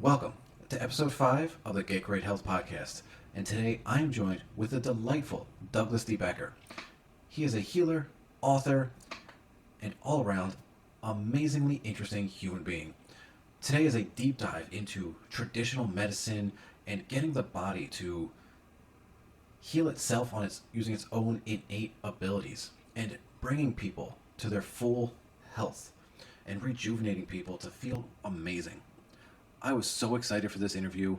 Welcome to episode 5 of the Get Great Health Podcast. And today I am joined with the delightful Douglas Debecker. He is a healer, author, and all around amazingly interesting human being. Today is a deep dive into traditional medicine and getting the body to heal itself on its using its own innate abilities and bringing people to their full health and rejuvenating people to feel amazing. I was so excited for this interview,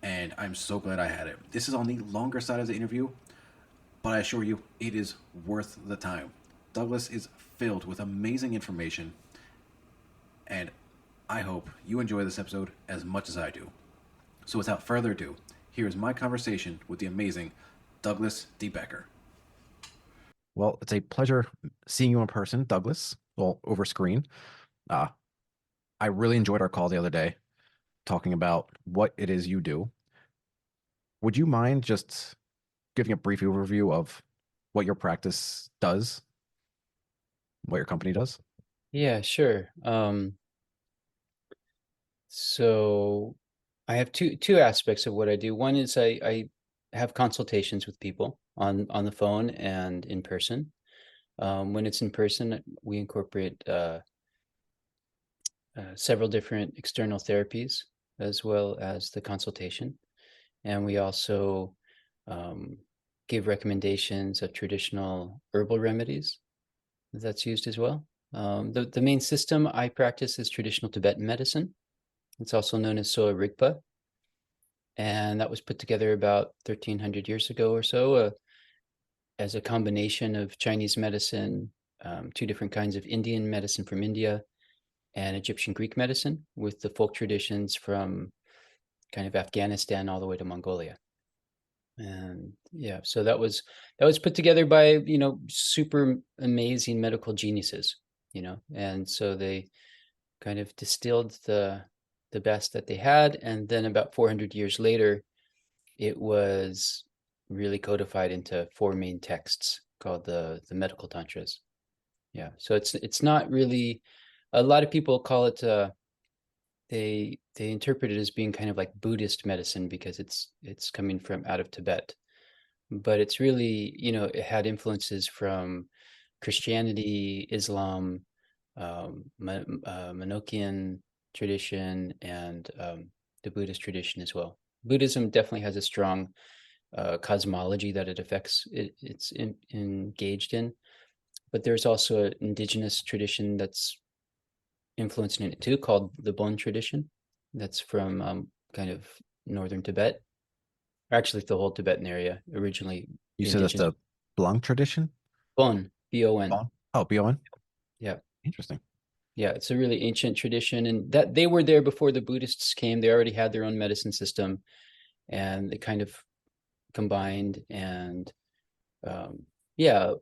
and I'm so glad I had it. This is on the longer side of the interview, but I assure you, it is worth the time. Douglas is filled with amazing information, and I hope you enjoy this episode as much as I do. So, without further ado, here is my conversation with the amazing Douglas Debecker. Well, it's a pleasure seeing you in person, Douglas. Well, over screen. Uh, I really enjoyed our call the other day, talking about what it is you do. Would you mind just giving a brief overview of what your practice does, what your company does? Yeah, sure. So I have two aspects of what I do. One is I have consultations with people on the phone and in person. When it's in person, we incorporate several different external therapies as well as the consultation, and we also um, give recommendations of traditional herbal remedies that's used as well. The main system I practice is traditional Tibetan medicine. It's also known as Soa Rigpa, and that was put together about 1,300 years ago or so as a combination of Chinese medicine, two different kinds of Indian medicine from India, and Egyptian Greek medicine with the folk traditions from kind of Afghanistan all the way to Mongolia. And yeah, so that was put together by super amazing medical geniuses, and so they kind of distilled the best that they had, and then about 400 years later, it was really codified into four main texts called the medical tantras. Yeah, so it's not really, a lot of people call it they interpret it as being kind of like Buddhist medicine because it's coming from out of Tibet, but it's really, it had influences from Christianity, Islam, Menochian tradition, and the Buddhist tradition as well. Buddhism definitely has a strong cosmology that it's engaged in, but there's also an indigenous tradition that's influencing it too, called the Bon tradition. That's from kind of northern Tibet, actually the whole Tibetan area, originally You the said that's indigenous. the Blanc tradition? Bon, Bon. Bon? Oh, BON? Yeah. Interesting. Yeah, it's a really ancient tradition, and that they were there before the Buddhists came. They already had their own medicine system, and they kind of combined. And um, yeah,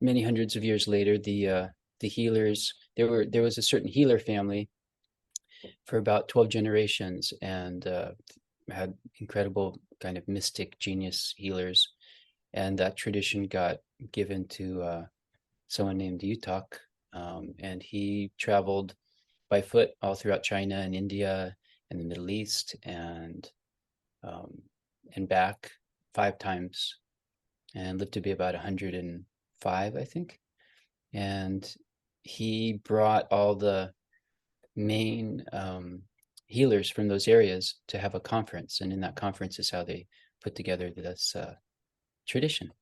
many hundreds of years later, the healers, there was a certain healer family for about 12 generations, and had incredible kind of mystic genius healers, and that tradition got given to someone named Utak, and he traveled by foot all throughout China and India and the Middle East, um, and back 5 times, and lived to be about 105, I think. And he brought all the main healers from those areas to have a conference, and in that conference is how they put together this tradition.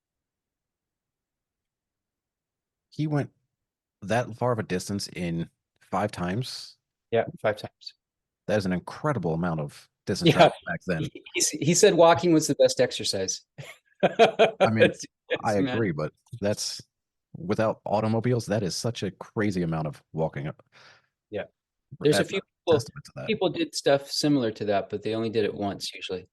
He went that far of a distance in 5 times. Yeah, 5 times. That is an incredible amount of distance Yeah, travel back then. he said walking was the best exercise. I mean, I It's mad. agree, but that's without automobiles, that is such a crazy amount of walking up. Yeah, there's a That's few a testament to that. people did stuff similar to that, but they only did it once usually,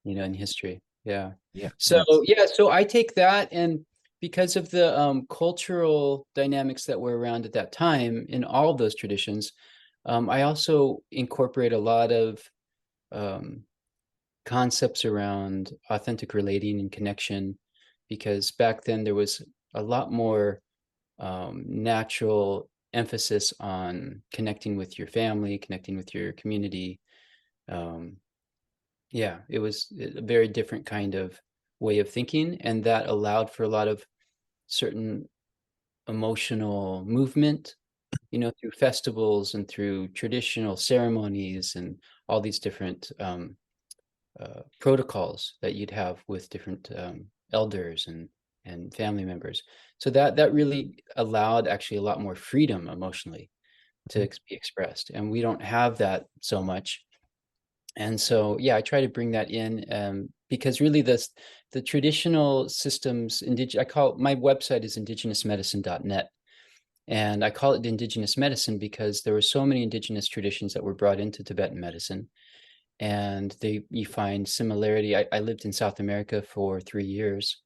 in history. Yeah. Yeah, So that's yeah, so I take that, and because of the cultural dynamics that were around at that time in all of those traditions, I also incorporate a lot of um, concepts around authentic relating and connection, because back then there was a lot more natural emphasis on connecting with your family, connecting with your community, Um, yeah, it was a very different kind of way of thinking, and that allowed for a lot of certain emotional movement, through festivals and through traditional ceremonies and all these different protocols that you'd have with different elders and family members. So that really allowed actually a lot more freedom emotionally to Mhm. be expressed, and we don't have that so much. And so, yeah, I try to bring that in, because really the traditional systems, I call my website is indigenousmedicine.net. And I call it indigenous medicine because there were so many indigenous traditions that were brought into Tibetan medicine. And you find similarity. I lived in South America for 3 years,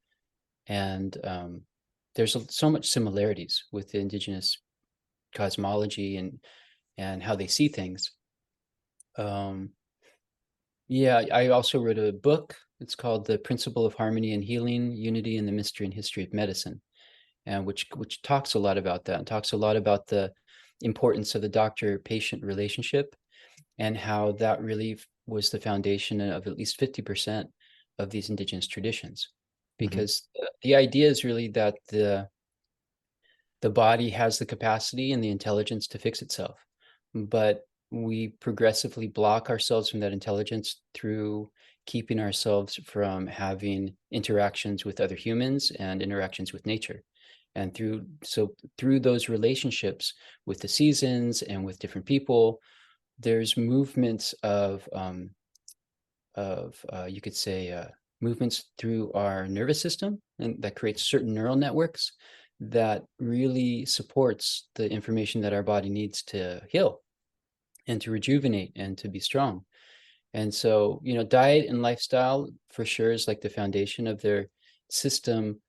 and there's so much similarities with the indigenous cosmology and how they see things. Um, yeah, I also wrote a book. It's called The Principle of Harmony and Healing, Unity in the Mystery and History of Medicine, and which talks a lot about that, and talks a lot about the importance of the doctor-patient relationship, and how that really was the foundation of at least 50% of these indigenous traditions. Mhm. Because the idea is really that the body has the capacity and the intelligence to fix itself, but we progressively block ourselves from that intelligence through keeping ourselves from having interactions with other humans and interactions with nature. And through those relationships with the seasons and with different people, there's movements of you could say movements through our nervous system, and that creates certain neural networks that really supports the information that our body needs to heal and to rejuvenate and to be strong. And so, diet and lifestyle for sure is like the foundation of their system,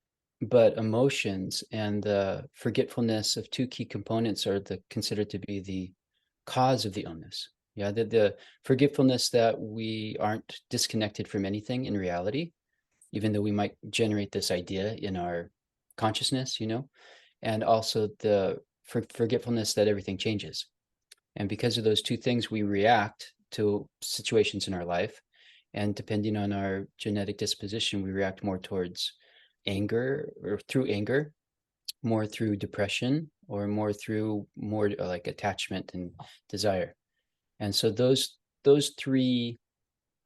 but emotions and the forgetfulness of two key components are considered to be the cause of the illness. Yeah, the forgetfulness that we aren't disconnected from anything in reality, even though we might generate this idea in our consciousness, and also the forgetfulness that everything changes. And because of those two things, we react to situations in our life. And depending on our genetic disposition, we react more towards anger, or through anger, more through depression, or more through more like attachment and desire. And so those three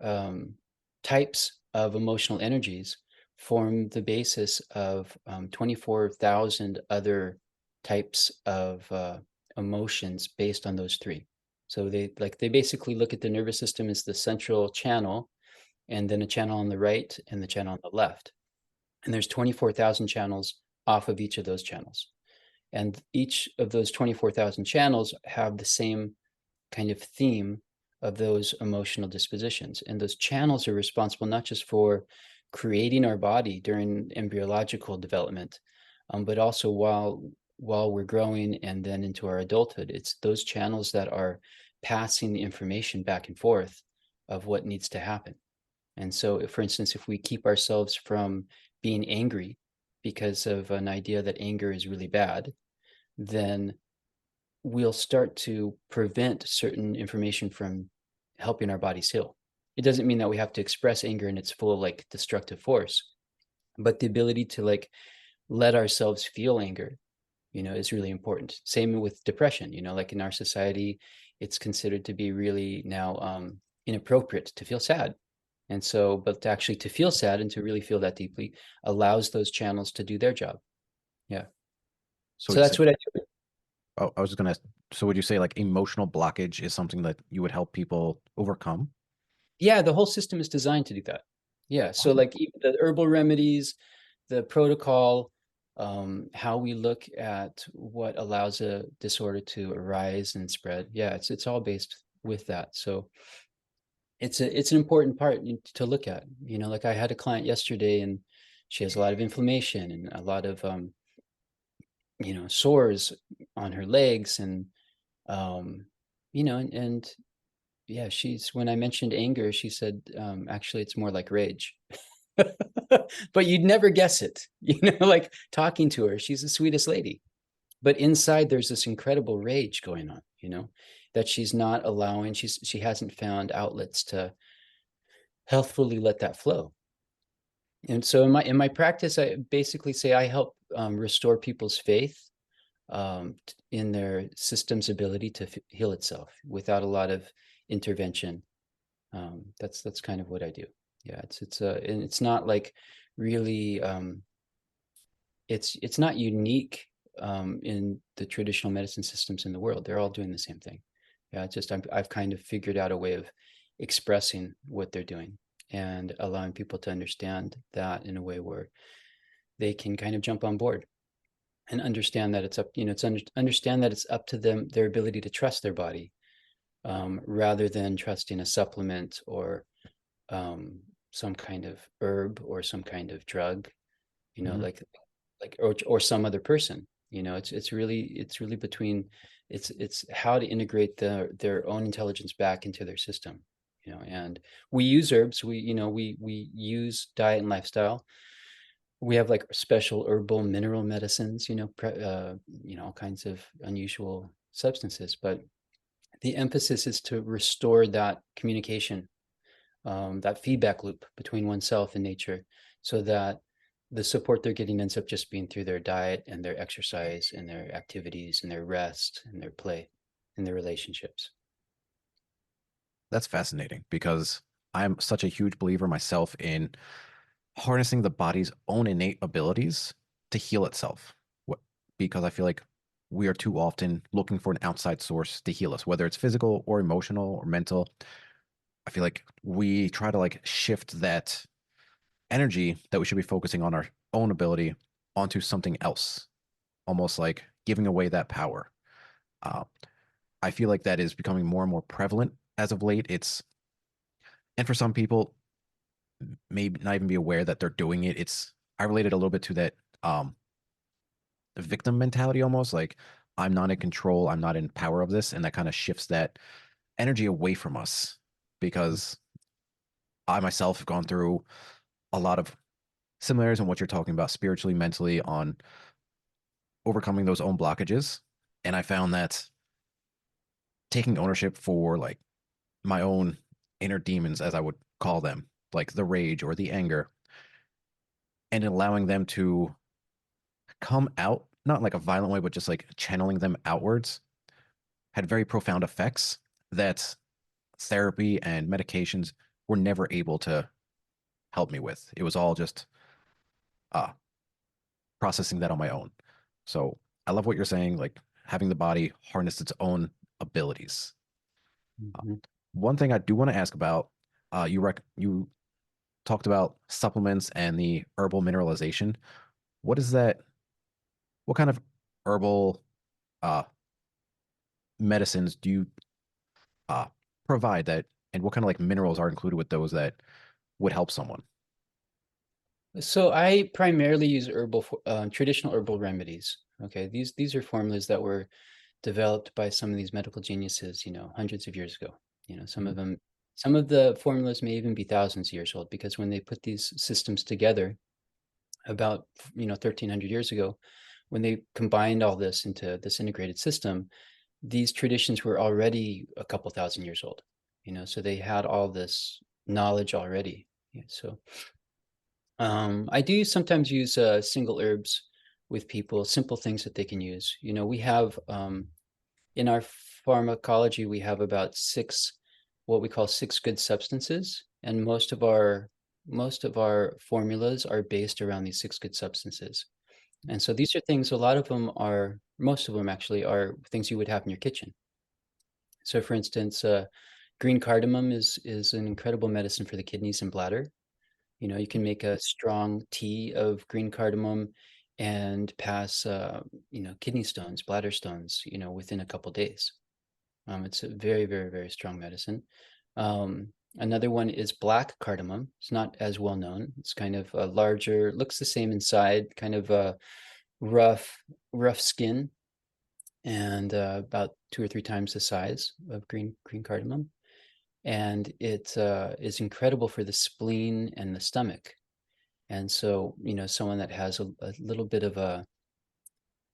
um, types of emotional energies form the basis of 24,000 other types of emotions based on those three. So they basically look at the nervous system as the central channel, and then a channel on the right and the channel on the left. And there's 24,000 channels off of each of those channels. And each of those 24,000 channels have the same kind of theme of those emotional dispositions. And those channels are responsible not just for creating our body during embryological development, but also while we're growing and then into our adulthood. It's those channels that are passing the information back and forth of what needs to happen. And so, for instance, if we keep ourselves from being angry because of an idea that anger is really bad, then we'll start to prevent certain information from helping our bodies heal. It doesn't mean that we have to express anger in its full like destructive force, but the ability to like let ourselves feel anger, is really important. Same with depression, like in our society, it's considered to be really now inappropriate to feel sad. And so, but actually to feel sad and to really feel that deeply allows those channels to do their job. Yeah. So So would you that's say? what I do. Oh, I was just gonna ask. So would you say like emotional blockage is something that you would help people overcome? Yeah, the whole system is designed to do that. Yeah, so Awesome. like even the herbal remedies, the protocol, how we look at what allows a disorder to arise and spread. Yeah, it's all based with that. So it's an important part to look at. Like I had a client yesterday, and she has a lot of inflammation and a lot of sores on her legs, and um, and yeah, when I mentioned anger, she said, actually, it's more like rage. But you'd never guess it, like talking to her. She's the sweetest lady. But inside, there's this incredible rage going on. that she's not allowing, she hasn't found outlets to healthfully let that flow. And so in my practice, I basically say I help restore people's faith in their system's ability to heal itself without a lot of intervention. That's kind of what I do. Yeah, and it's not like really it's not unique in the traditional medicine systems in the world. They're all doing the same thing. Yeah, it's just I've kind of figured out a way of expressing what they're doing and allowing people to understand that in a way where they can kind of jump on board and understand that it's up, understand that it's up to them, their ability to trust their body, rather than trusting a supplement or some kind of herb or some kind of drug, Hmm. like or some other person. It's really between, it's how to integrate their own intelligence back into their system. And we use herbs, we use diet and lifestyle. We have like special herbal mineral medicines, all kinds of unusual substances, but the emphasis is to restore that communication, that feedback loop between oneself and nature, so that the support they're getting ends up just being through their diet and their exercise and their activities and their rest and their play and their relationships. That's fascinating because I'm such a huge believer myself in harnessing the body's own innate abilities to heal itself. Because I feel like we are too often looking for an outside source to heal us, whether it's physical or emotional or mental. I feel like we try to like shift that energy that we should be focusing on our own ability onto something else, almost like giving away that power. Uh, I feel like that is becoming more and more prevalent as of late. And for some people, maybe not even be aware that they're doing it. I related a little bit to that victim mentality almost, like I'm not in control, I'm not in power of this, and that kind of shifts that energy away from us because I myself have gone through a lot of similarities in what you're talking about spiritually, mentally, on overcoming those own blockages. And I found that taking ownership for like my own inner demons, as I would call them, like the rage or the anger, and allowing them to come out, not like a violent way, but just like channeling them outwards, had very profound effects that therapy and medications were never able to help me with. It was all just uh, processing that on my own. So I love what you're saying, like having the body harness its own abilities. Uh, Mhm. One thing I do want to ask about, you talked about supplements and the herbal mineralization. What is that? What kind of herbal uh, medicines do you uh, provide that, and what kind of like minerals are included with those that would help someone? So I primarily use traditional herbal remedies. Okay, these are formulas that were developed by some of these medical geniuses, hundreds of years ago. Mhm. Some of the formulas may even be thousands of years old, because when they put these systems together about 1300 years ago, when they combined all this into this integrated system, these traditions were already a couple thousand years old. So they had all this knowledge already. Yeah, so I do sometimes use single herbs with people, simple things that they can use. We have in our pharmacology, we have about six, what we call six good substances, and most of our formulas are based around these six good substances. And so these are things, a lot of them are, most of them actually are things you would have in your kitchen. So for instance, green cardamom is an incredible medicine for the kidneys and bladder. You can make a strong tea of green cardamom and pass, kidney stones, bladder stones, within a couple days. It's a very, very, very strong medicine. Another one is black cardamom. It's not as well known. It's kind of a larger, looks the same inside, kind of a rough, rough skin, and about 2 or 3 times the size of green cardamom. And it is incredible for the spleen and the stomach. And so, someone that has a little bit of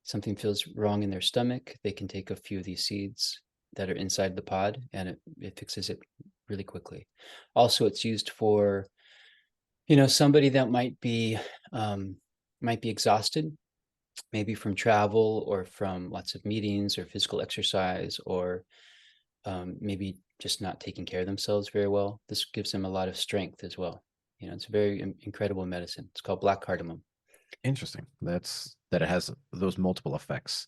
something feels wrong in their stomach, they can take a few of these seeds. that are inside the pod, and it fixes it really quickly. Also, it's used for, somebody that might be exhausted, maybe from travel or from lots of meetings or physical exercise, or maybe just not taking care of themselves very well. This gives them a lot of strength as well. It's a very incredible medicine. It's called black cardamom. Interesting. That it has those multiple effects.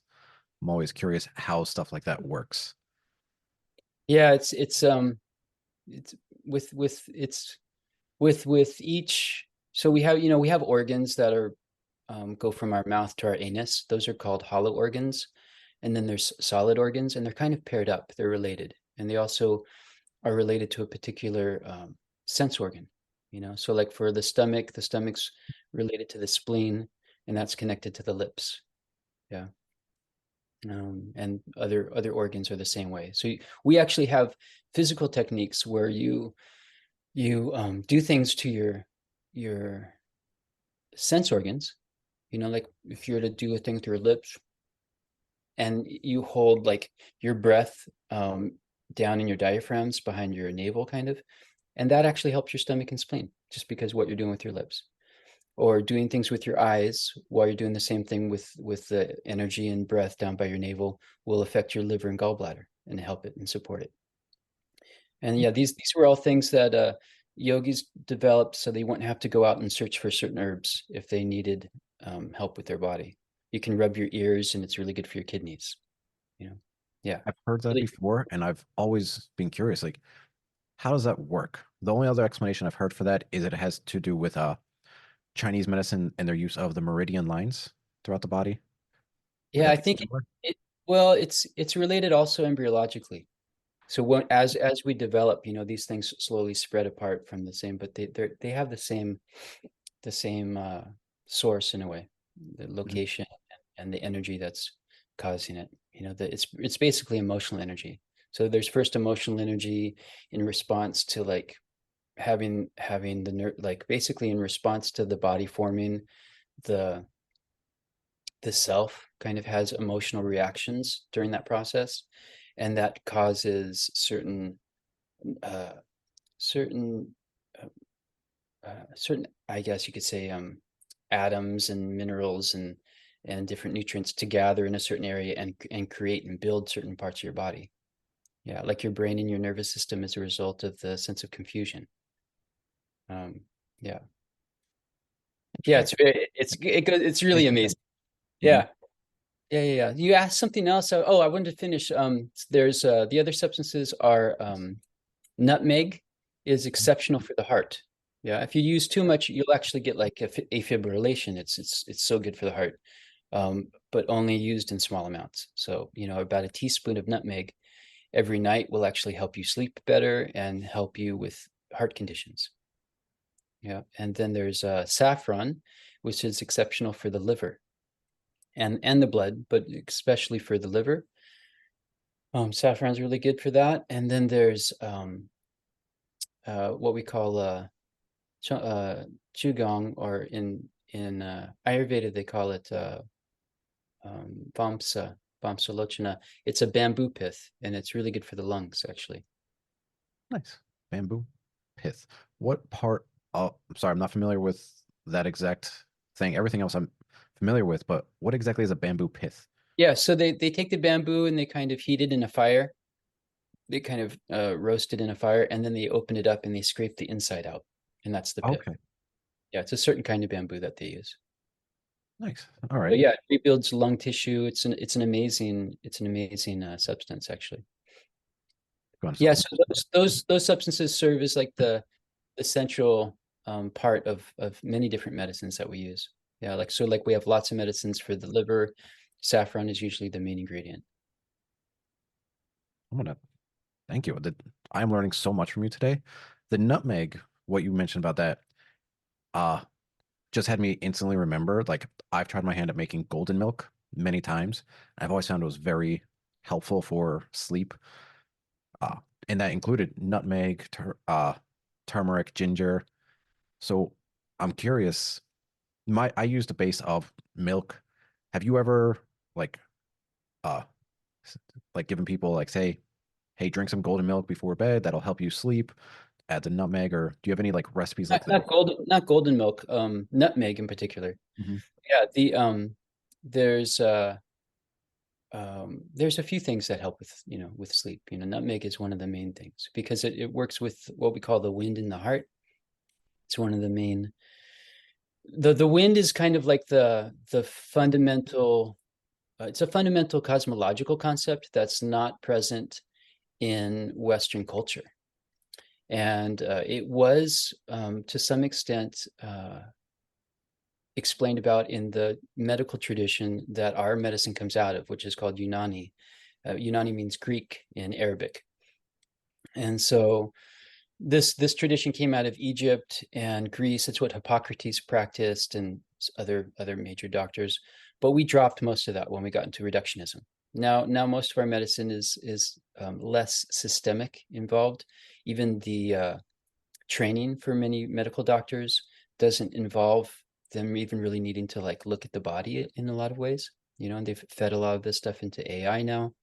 I'm always curious how stuff like that works. Yeah, it's with each. So we have organs that are go from our mouth to our anus. Those are called hollow organs. And then there's solid organs, and they're kind of paired up. They're related. And they also are related to a particular sense organ. So like for the stomach's related to the spleen, and that's connected to the lips. Yeah. And other organs are the same way. So we actually have physical techniques where you do things to your sense organs. Like if you were to do a thing with your lips, and you hold like your breath down in your diaphragms behind your navel, kind of, and that actually helps your stomach and spleen, just because what you're doing with your lips. Or doing things with your eyes while you're doing the same thing with the energy and breath down by your navel will affect your liver and gallbladder and help it and support it. And yeah, these were all things that yogis developed so they wouldn't have to go out and search for certain herbs if they needed help with their body. You can rub your ears, and it's really good for your kidneys. Yeah, I've heard that really. before, and I've always been curious, like, how does that work? The only other explanation I've heard for that is that it has to do with Chinese medicine and their use of the meridian lines throughout the body. Would Yeah, that I be think similar? it, well, it's related also embryologically. So as we develop, these things slowly spread apart from the same, but they have the same source in a way, the Mhm. location and the energy that's causing it. That it's basically emotional energy. So there's first emotional energy in response to like having the nerve, like basically in response to the body forming, the the self kind of has emotional reactions during that process, and that causes uh, certain certain, I guess you could say, atoms and minerals and different nutrients to gather in a certain area and create and build certain parts of your body. Yeah, like your brain and your nervous system as a result of the sense of confusion. Um, yeah, yeah, Interesting. it's really amazing. Hmm. Yeah. Yeah, yeah, yeah. You asked something else. I wanted to finish. There's the other substances are nutmeg is exceptional for the heart. Yeah, if you use too much, you'll actually get like afibrillation. It's so good for the heart, but only used in small amounts. So about a teaspoon of nutmeg every night will actually help you sleep better and help you with heart conditions. Yeah, and then there's saffron, which is exceptional for the liver and the blood, but especially for the liver. Saffron's really good for that. And then there's what we call Qigong, or in Ayurveda they call it Vamsa lochana. It's a bamboo pith, and it's really good for the lungs, actually. Nice. Bamboo pith. What part? Oh, I'm sorry, I'm not familiar with that exact thing. Everything else I'm familiar with, but what exactly is a bamboo pith? Yeah, so they take the bamboo and they kind of heat it in a fire. They kind of roast it in a fire, and then they open it up and they scrape the inside out, and that's the pith. Okay, Yeah, it's a certain kind of bamboo that they use. nice. All But right. yeah, it rebuilds lung tissue. It's an amazing substance, actually. Go on, Yeah, supplement. so those substances serve as like the central part of many different medicines that we use. Yeah, like we have lots of medicines for the liver. Saffron is usually the main ingredient. I'm gonna thank you. I'm learning so much from you today. The nutmeg, what you mentioned about that, uh, just had me instantly remember. Like I've tried my hand at making golden milk many times. I've always found it was very helpful for sleep. Uh, and that included nutmeg, turmeric, ginger. So I'm curious. I used a base of milk. Have you ever like uh like given people like say hey, drink some golden milk before bed. That'll help you sleep. Add the nutmeg, or do you have any like recipes like that? Not golden milk, nutmeg in particular. Hmm. Yeah, there's there's a few things that help with, with sleep. Nutmeg is one of the main things because it works with what we call the wind in the heart. It's one of the main. The wind is kind of like the fundamental. It's a fundamental cosmological concept that's not present in Western culture, and it was to some extent explained about in the medical tradition that our medicine comes out of, which is called Unani. Unani means Greek in Arabic. And so this tradition came out of Egypt and Greece. It's what Hippocrates practiced and other major doctors. But we dropped most of that when we got into reductionism. Now most of our medicine is less systemic involved. Even the training for many medical doctors doesn't involve them even really needing to like look at the body in a lot of ways. And they've fed a lot of this stuff into AI now.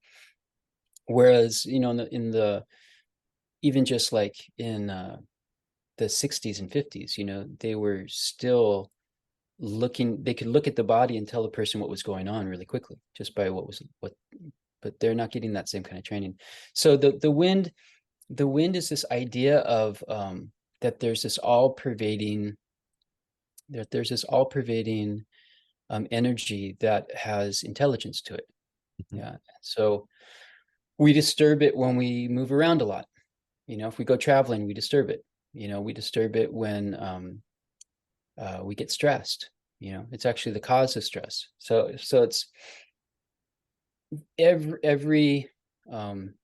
Whereas, in the even just like in the 60s and 50s, they were still they could look at the body and tell the person what was going on really quickly just by but they're not getting that same kind of training. So the wind is this idea of that there's this all pervading energy that has intelligence to it. Hmm. Yeah. So we disturb it when we move around a lot. If we go traveling, we disturb it. We disturb it when we get stressed. It's actually the cause of stress. So it's every kind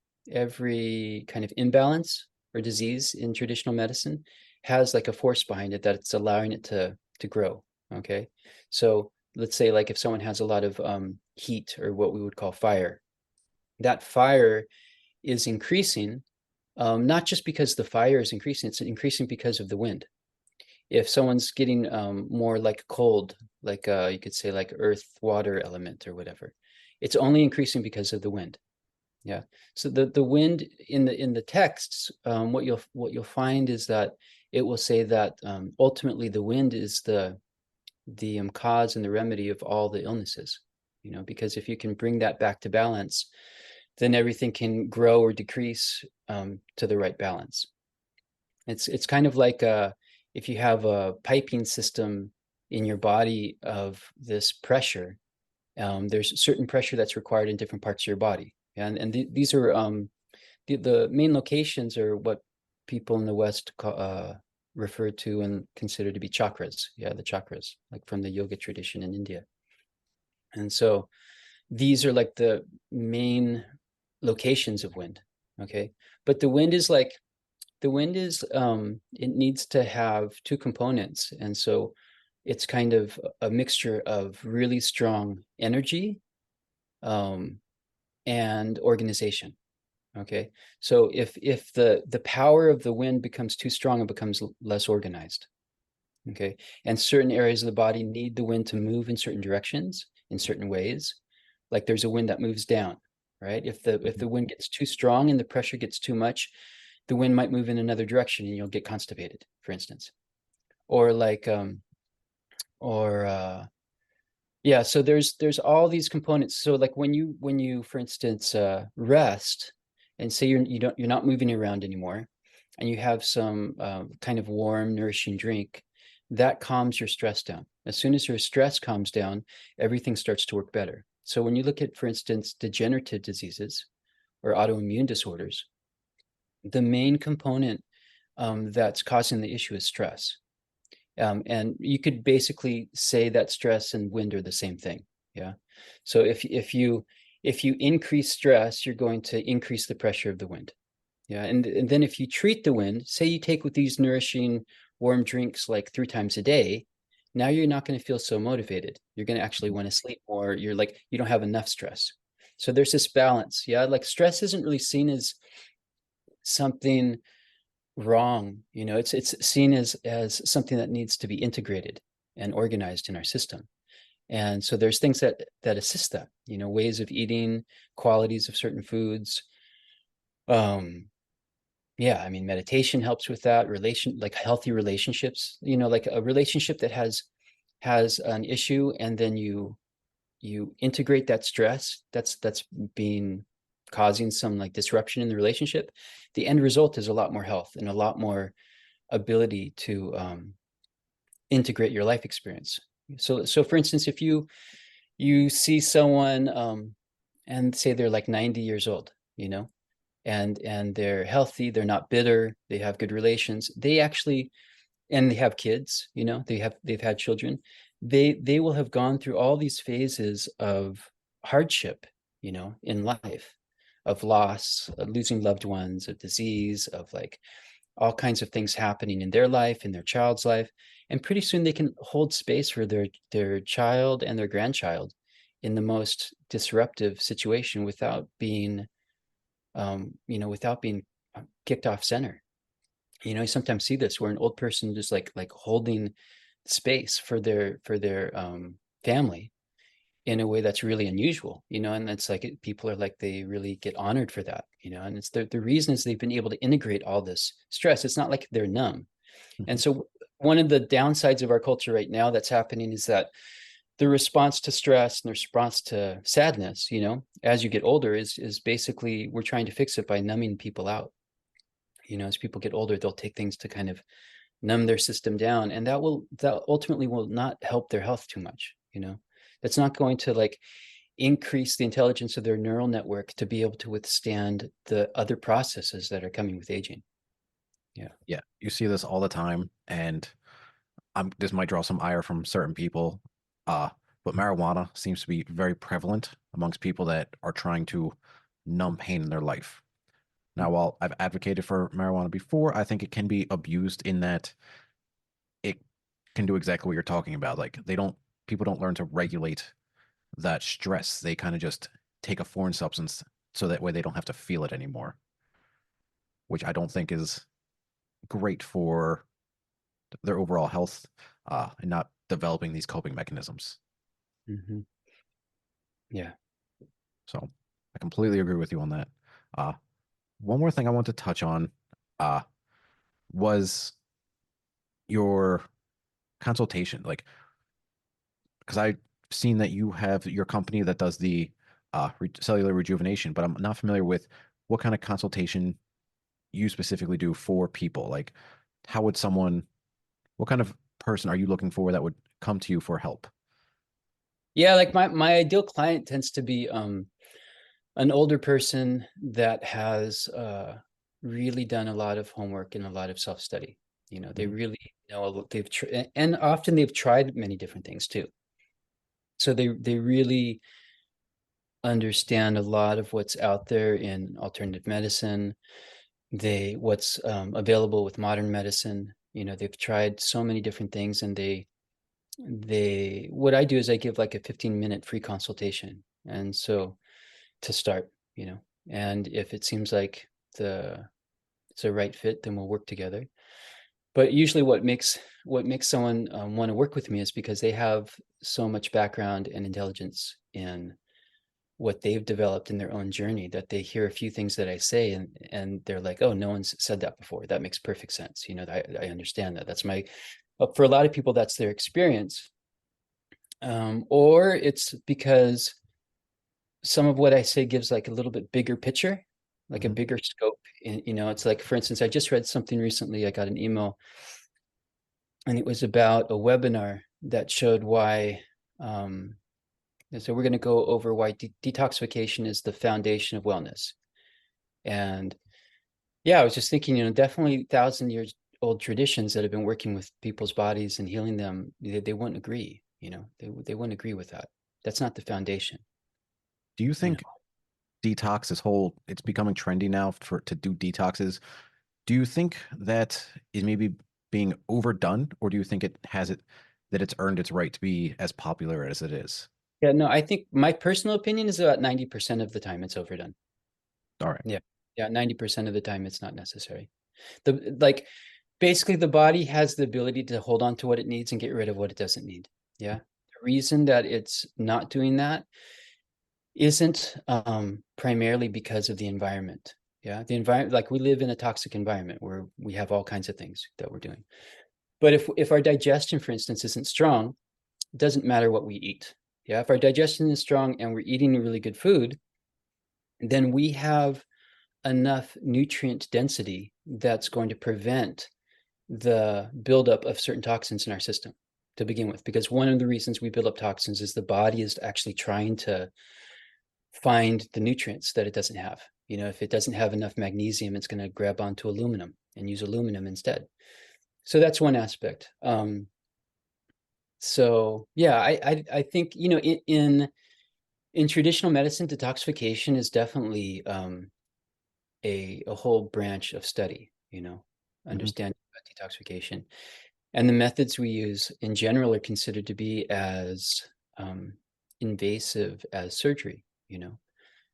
of imbalance or disease in traditional medicine has like a force behind it that's allowing it to grow. Okay, so let's say like if someone has a lot of heat or what we would call fire, that fire is increasing, not just because the fire is increasing, it's increasing because of the wind. If someone's getting more like cold, like you could say like earth water element or whatever, it's only increasing because of the wind. Yeah. So the wind in the texts, what you'll find is that it will say that ultimately the wind is the cause and the remedy of all the illnesses. Because if you can bring that back to balance, then everything can grow or decrease to the right balance. It's kind of like if you have a piping system in your body of this pressure, there's a certain pressure that's required in different parts of your body. And these are the main locations are what people in the West refer to and consider to be chakras. Yeah, the chakras, like from the yoga tradition in India. And so these are like the main locations of wind. Okay. But the wind is it needs to have two components. And so it's kind of a mixture of really strong energy and organization. Okay. So if the power of the wind becomes too strong, it becomes less organized. Okay. And certain areas of the body need the wind to move in certain directions, in certain ways. Like there's a wind that moves down, right? If the wind gets too strong and the pressure gets too much, the wind might move in another direction and you'll get constipated, for instance. Or like yeah, so there's all these components. So like when you for instance rest and say you're not moving around anymore and you have some kind of warm nourishing drink, that calms your stress down. As soon as your stress calms down, everything starts to work better. So when you look at, for instance, degenerative diseases or autoimmune disorders, the main component that's causing the issue is stress. And you could basically say that stress and wind are the same thing. Yeah. So if you increase stress, you're going to increase the pressure of the wind. Yeah. And then if you treat the wind, say you take with these nourishing warm drinks like 3 times a day, now you're not going to feel so motivated. You're going to actually want to sleep more. You're like, you don't have enough stress. So there's this balance. Yeah. Like stress isn't really seen as something wrong. It's seen as something that needs to be integrated and organized in our system. And so there's things that assist that, ways of eating, qualities of certain foods, Um, yeah, I mean, meditation helps with that. Like healthy relationships, like a relationship that has an issue, and then you integrate that stress that's been causing some like disruption in the relationship. The end result is a lot more health and a lot more ability to integrate your life experience. So for instance, if you see someone and say they're like 90 years old, and they're healthy, they're not bitter, they have good relations, they actually, and they have kids, they've had children, they will have gone through all these phases of hardship, in life, of loss, of losing loved ones, of disease, of like all kinds of things happening in their life, in their child's life. And pretty soon they can hold space for their child and their grandchild in the most disruptive situation without being without being kicked off center. You sometimes see this where an old person just like holding space for their family in a way that's really unusual, and it's like people are like, they really get honored for that, and it's the reason is they've been able to integrate all this stress. It's not like they're numb. And Mhm. so one of the downsides of our culture right now that's happening is that the response to stress and the response to sadness, as you get older is basically we're trying to fix it by numbing people out. As people get older, they'll take things to kind of numb their system down, and that ultimately will not help their health too much. That's not going to like increase the intelligence of their neural network to be able to withstand the other processes that are coming with aging. Yeah. Yeah, you see this all the time, and this might draw some ire from certain people, uh, but marijuana seems to be very prevalent amongst people that are trying to numb pain in their life. Now, while I've advocated for marijuana before, I think it can be abused in that it can do exactly what you're talking about. Like people don't learn to regulate that stress. They kind of just take a foreign substance so that way they don't have to feel it anymore, which I don't think is great for their overall health, and not developing these coping mechanisms. Mm-hmm. Yeah. So I completely agree with you on that. Uh, one more thing I want to touch on uh, was your consultation. Like, because I've seen that you have your company that does the cellular rejuvenation, but I'm not familiar with what kind of consultation you specifically do for people. Like, how would someone, what kind of person are you looking for that would come to you for help? Yeah, like my ideal client tends to be an older person that has really done a lot of homework and a lot of self-study. They Mhm. really know and often they've tried many different things too. So they really understand a lot of what's out there in alternative medicine, what's available with modern medicine. They've tried so many different things, and they what I do is I give like a 15-minute free consultation. And so to start, and if it seems like it's a right fit, then we'll work together. But usually what makes someone want to work with me is because they have so much background and intelligence in what they've developed in their own journey, that they hear a few things that I say, and they're like, oh, no one's said that before. That makes perfect sense. I understand that. That's my For a lot of people, that's their experience. Or it's because some of what I say gives like a little bit bigger picture, like a Mhm. bigger scope. It's like, for instance, I just read something recently. I got an email, and it was about a webinar that showed why. And so we're going to go over why detoxification is the foundation of wellness. And yeah, I was just thinking, definitely 1,000 years old traditions that have been working with people's bodies and healing them, they wouldn't agree. They wouldn't agree with that. That's not the foundation. Do you You know. think detox is whole, it's becoming trendy now for to do detoxes? Do you think that is maybe being overdone, or do you think that it's earned its right to be as popular as it is? Yeah, no, I think my personal opinion is about 90% of the time it's overdone. All right. Yeah. Yeah, 90% of the time it's not necessary. Like basically the body has the ability to hold on to what it needs and get rid of what it doesn't need. Yeah. The reason that it's not doing that isn't primarily because of the environment. Yeah, the environment, like we live in a toxic environment where we have all kinds of things that we're doing. But if our digestion, for instance, isn't strong, it doesn't matter what we eat. Yeah, if our digestion is strong and we're eating really good food, then we have enough nutrient density that's going to prevent the buildup of certain toxins in our system to begin with. Because one of the reasons we build up toxins is the body is actually trying to find the nutrients that it doesn't have. You know, if it doesn't have enough magnesium, it's going to grab onto aluminum and use aluminum instead. So that's one aspect. So yeah, I think, you know, in traditional medicine, detoxification is definitely a whole branch of study, you know, understanding about detoxification. And the methods we use in general are considered to be as invasive as surgery, you know,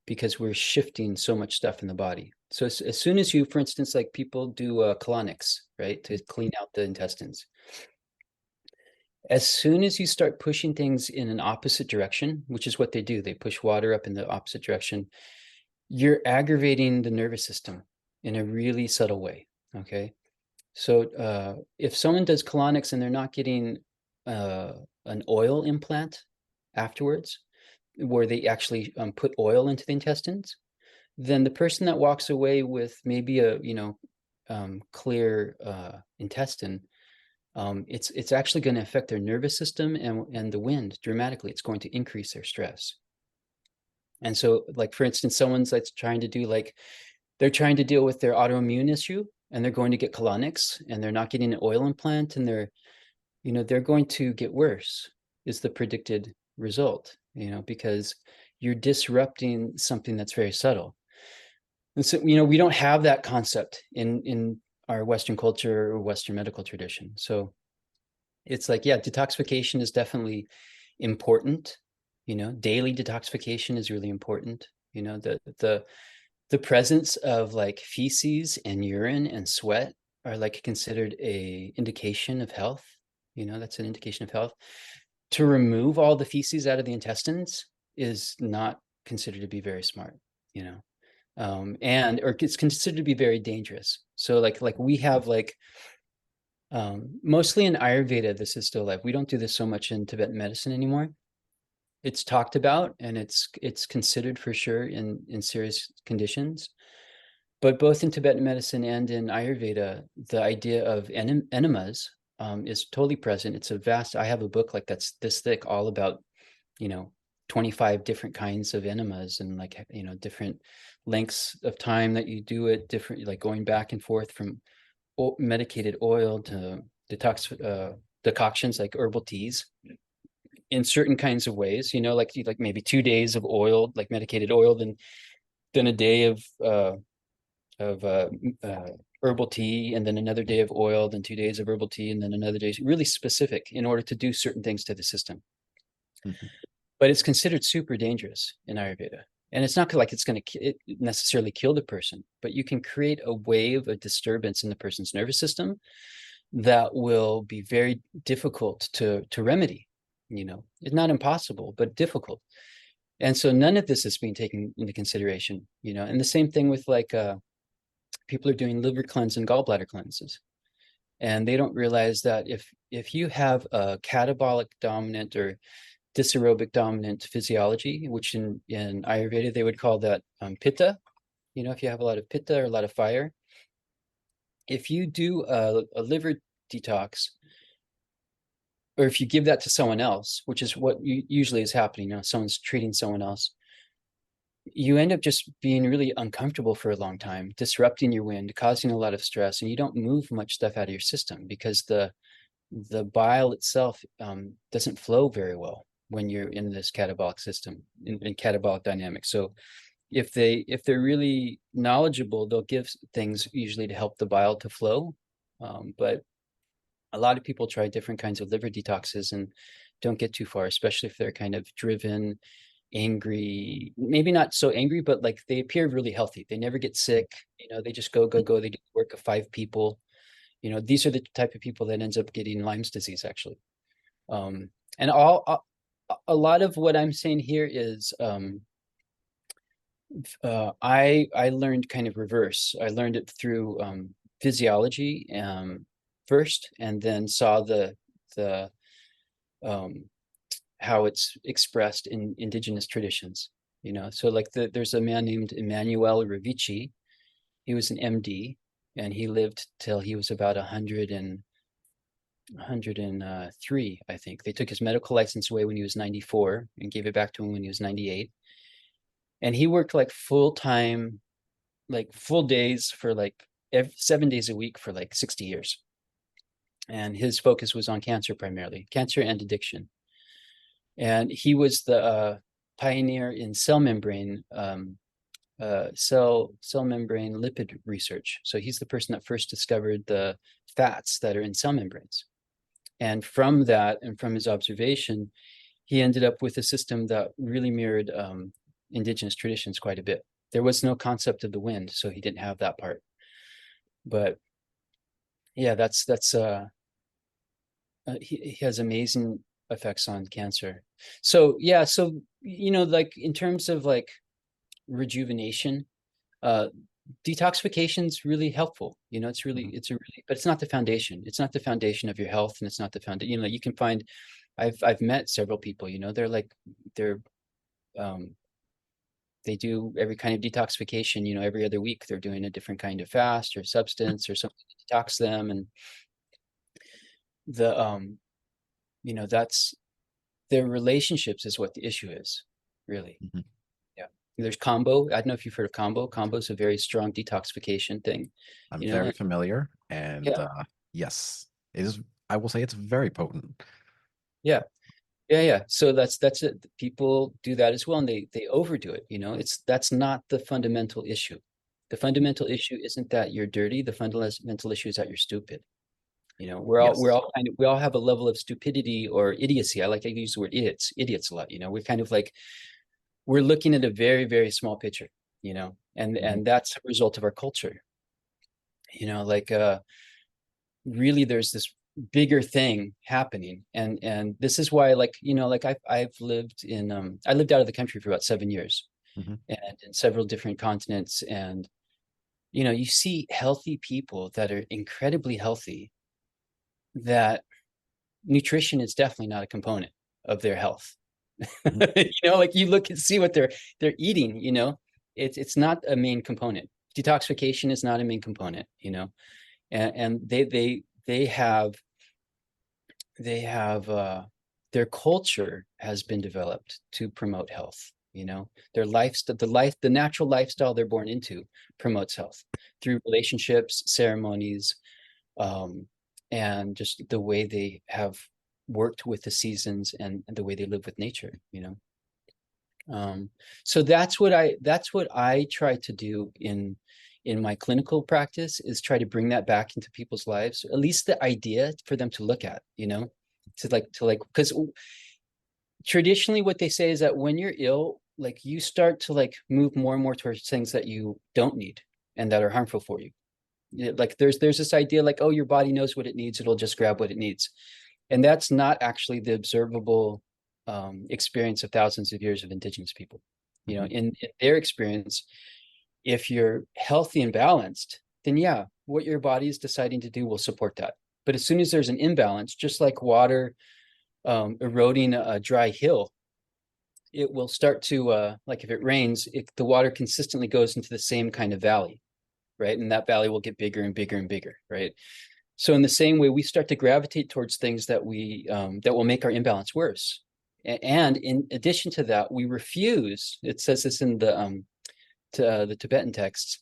because we're shifting so much stuff in the body. So as soon as you, for instance, like people do colonics, right, to clean out the intestines. As soon as you start pushing things in an opposite direction, which is what they do, they push water up in the opposite direction, you're aggravating the nervous system in a really subtle way. Okay. So if someone does colonics and they're not getting an oil implant afterwards, where they actually put oil into the intestines, then the person that walks away with maybe a clear intestine, it's actually going to affect their nervous system and the wind dramatically. It's going to increase their stress. And so, like for instance, someone's like trying to do like they're trying to deal with their autoimmune issue, and they're going to get colonics, and they're not getting an oil implant, and they're going to get worse. Is the predicted result, because you're disrupting something that's very subtle. And so, we don't have that concept in our Western culture or Western medical tradition. So it's like, yeah, detoxification is definitely important. Daily detoxification is really important. The presence of like feces and urine and sweat are like considered a indication of health. That's an indication of health. To remove all the feces out of the intestines is not considered to be very smart, or it's considered to be very dangerous. So like we have like mostly in Ayurveda, this is still like, we don't do this so much in Tibetan medicine anymore. It's talked about and it's considered for sure in serious conditions. But both in Tibetan medicine and in Ayurveda, the idea of enemas is totally present. It's a vast, I have a book like that's this thick all about, 25 different kinds of enemas and like, different lengths of time that you do it, different, like going back and forth from medicated oil to decoctions like herbal teas in certain kinds of ways, like maybe 2 days of oil, like medicated oil, then a day of herbal tea, and then another day of oil, then 2 days of herbal tea, and then another day, really specific in order to do certain things to the system. Mm-hmm. But it's considered super dangerous in Ayurveda. And it's not like it's going to necessarily kill the person, but you can create a wave of disturbance in the person's nervous system that will be very difficult to remedy. It's not impossible, but difficult. And so none of this is being taken into consideration, and the same thing with like people are doing liver cleanse and gallbladder cleanses. And they don't realize that if you have a catabolic dominant or dysaerobic dominant physiology, which in Ayurveda, they would call that pitta, if you have a lot of pitta or a lot of fire, if you do a liver detox, or if you give that to someone else, which is what usually is happening, someone's treating someone else, you end up just being really uncomfortable for a long time, disrupting your wind, causing a lot of stress, and you don't move much stuff out of your system because the bile itself doesn't flow very well when you're in this catabolic system, in catabolic dynamics. So if they're really knowledgeable, they'll give things usually to help the bile to flow. But a lot of people try different kinds of liver detoxes and don't get too far, especially if they're kind of driven, angry, maybe not so angry, but like they appear really healthy. They never get sick. They just go. They do the work of 5 people. These are the type of people that ends up getting Lyme's disease, actually. And a lot of what I'm saying here is I learned kind of reverse. I learned it through physiology first, and then saw the um, how it's expressed in indigenous traditions. So like there's a man named Emmanuel Revici. He was an MD, and he lived till he was about 103, I think. They took his medical license away when he was 94 and gave it back to him when he was 98. And he worked like full time, like full days for like 7 days a week for like 60 years. And his focus was on cancer primarily, cancer and addiction. And he was the pioneer in cell membrane lipid research. So he's the person that first discovered the fats that are in cell membranes. And from that, and from his observation, he ended up with a system that really mirrored indigenous traditions quite a bit. There was no concept of the wind, so he didn't have that part. But yeah, he has amazing effects on cancer. So yeah, so like in terms of like rejuvenation, detoxification's really helpful. It's really, but it's not the foundation. It's not the foundation of your health, and it's not the foundation. You can find, I've met several people, they do every kind of detoxification, every other week they're doing a different kind of fast or substance or something to detox them. And that's their relationships is what the issue is, really. Mhm. Yeah. There's Combo. I don't know if you've heard of Combo. Combo is a very strong detoxification thing. I'm very And familiar, and yeah, yes, it is. I will say it's very potent. yeah, yeah. So that's it. People do that as well, and they overdo it. That's not the fundamental issue. The fundamental issue isn't that you're dirty. The fundamental issue is that you're stupid. Yes. We all have a level of stupidity or idiocy. I like to use the word idiots a lot. We're kind of like, we're looking at a very, very small picture, and Mhm. that's a result of our culture. Like really there's this bigger thing happening, and this is why, like, like I've lived in I lived out of the country for about 7 years, Mhm. and in several different continents. And you see healthy people that are incredibly healthy, that nutrition is definitely not a component of their health. Mhm. Like you look and see what they're eating. It's not a main component. Detoxification is not a main component. And they have their culture has been developed to promote health. Their lifestyle, the natural lifestyle they're born into promotes health through relationships, ceremonies, um, and just the way they have worked with the seasons, and the way they live with nature. So that's what I try to do in my clinical practice, is try to bring that back into people's lives, at least the idea for them to look at, to like, because traditionally what they say is that when you're ill, like you start to like move more and more towards things that you don't need and that are harmful for you. Like there's this idea like, oh, your body knows what it needs, it'll just grab what it needs. And that's not actually the observable experience of thousands of years of indigenous people. Mhm. In their experience, if you're healthy and balanced, then yeah, what your body is deciding to do will support that. But as soon as there's an imbalance, just like water eroding a dry hill, it will start to, like if it rains, the water consistently goes into the same kind of valley, right? And that valley will get bigger and bigger and bigger, right? So in the same way, we start to gravitate towards things that that will make our imbalance worse. And in addition to that, we refuse. It says this in the Tibetan texts.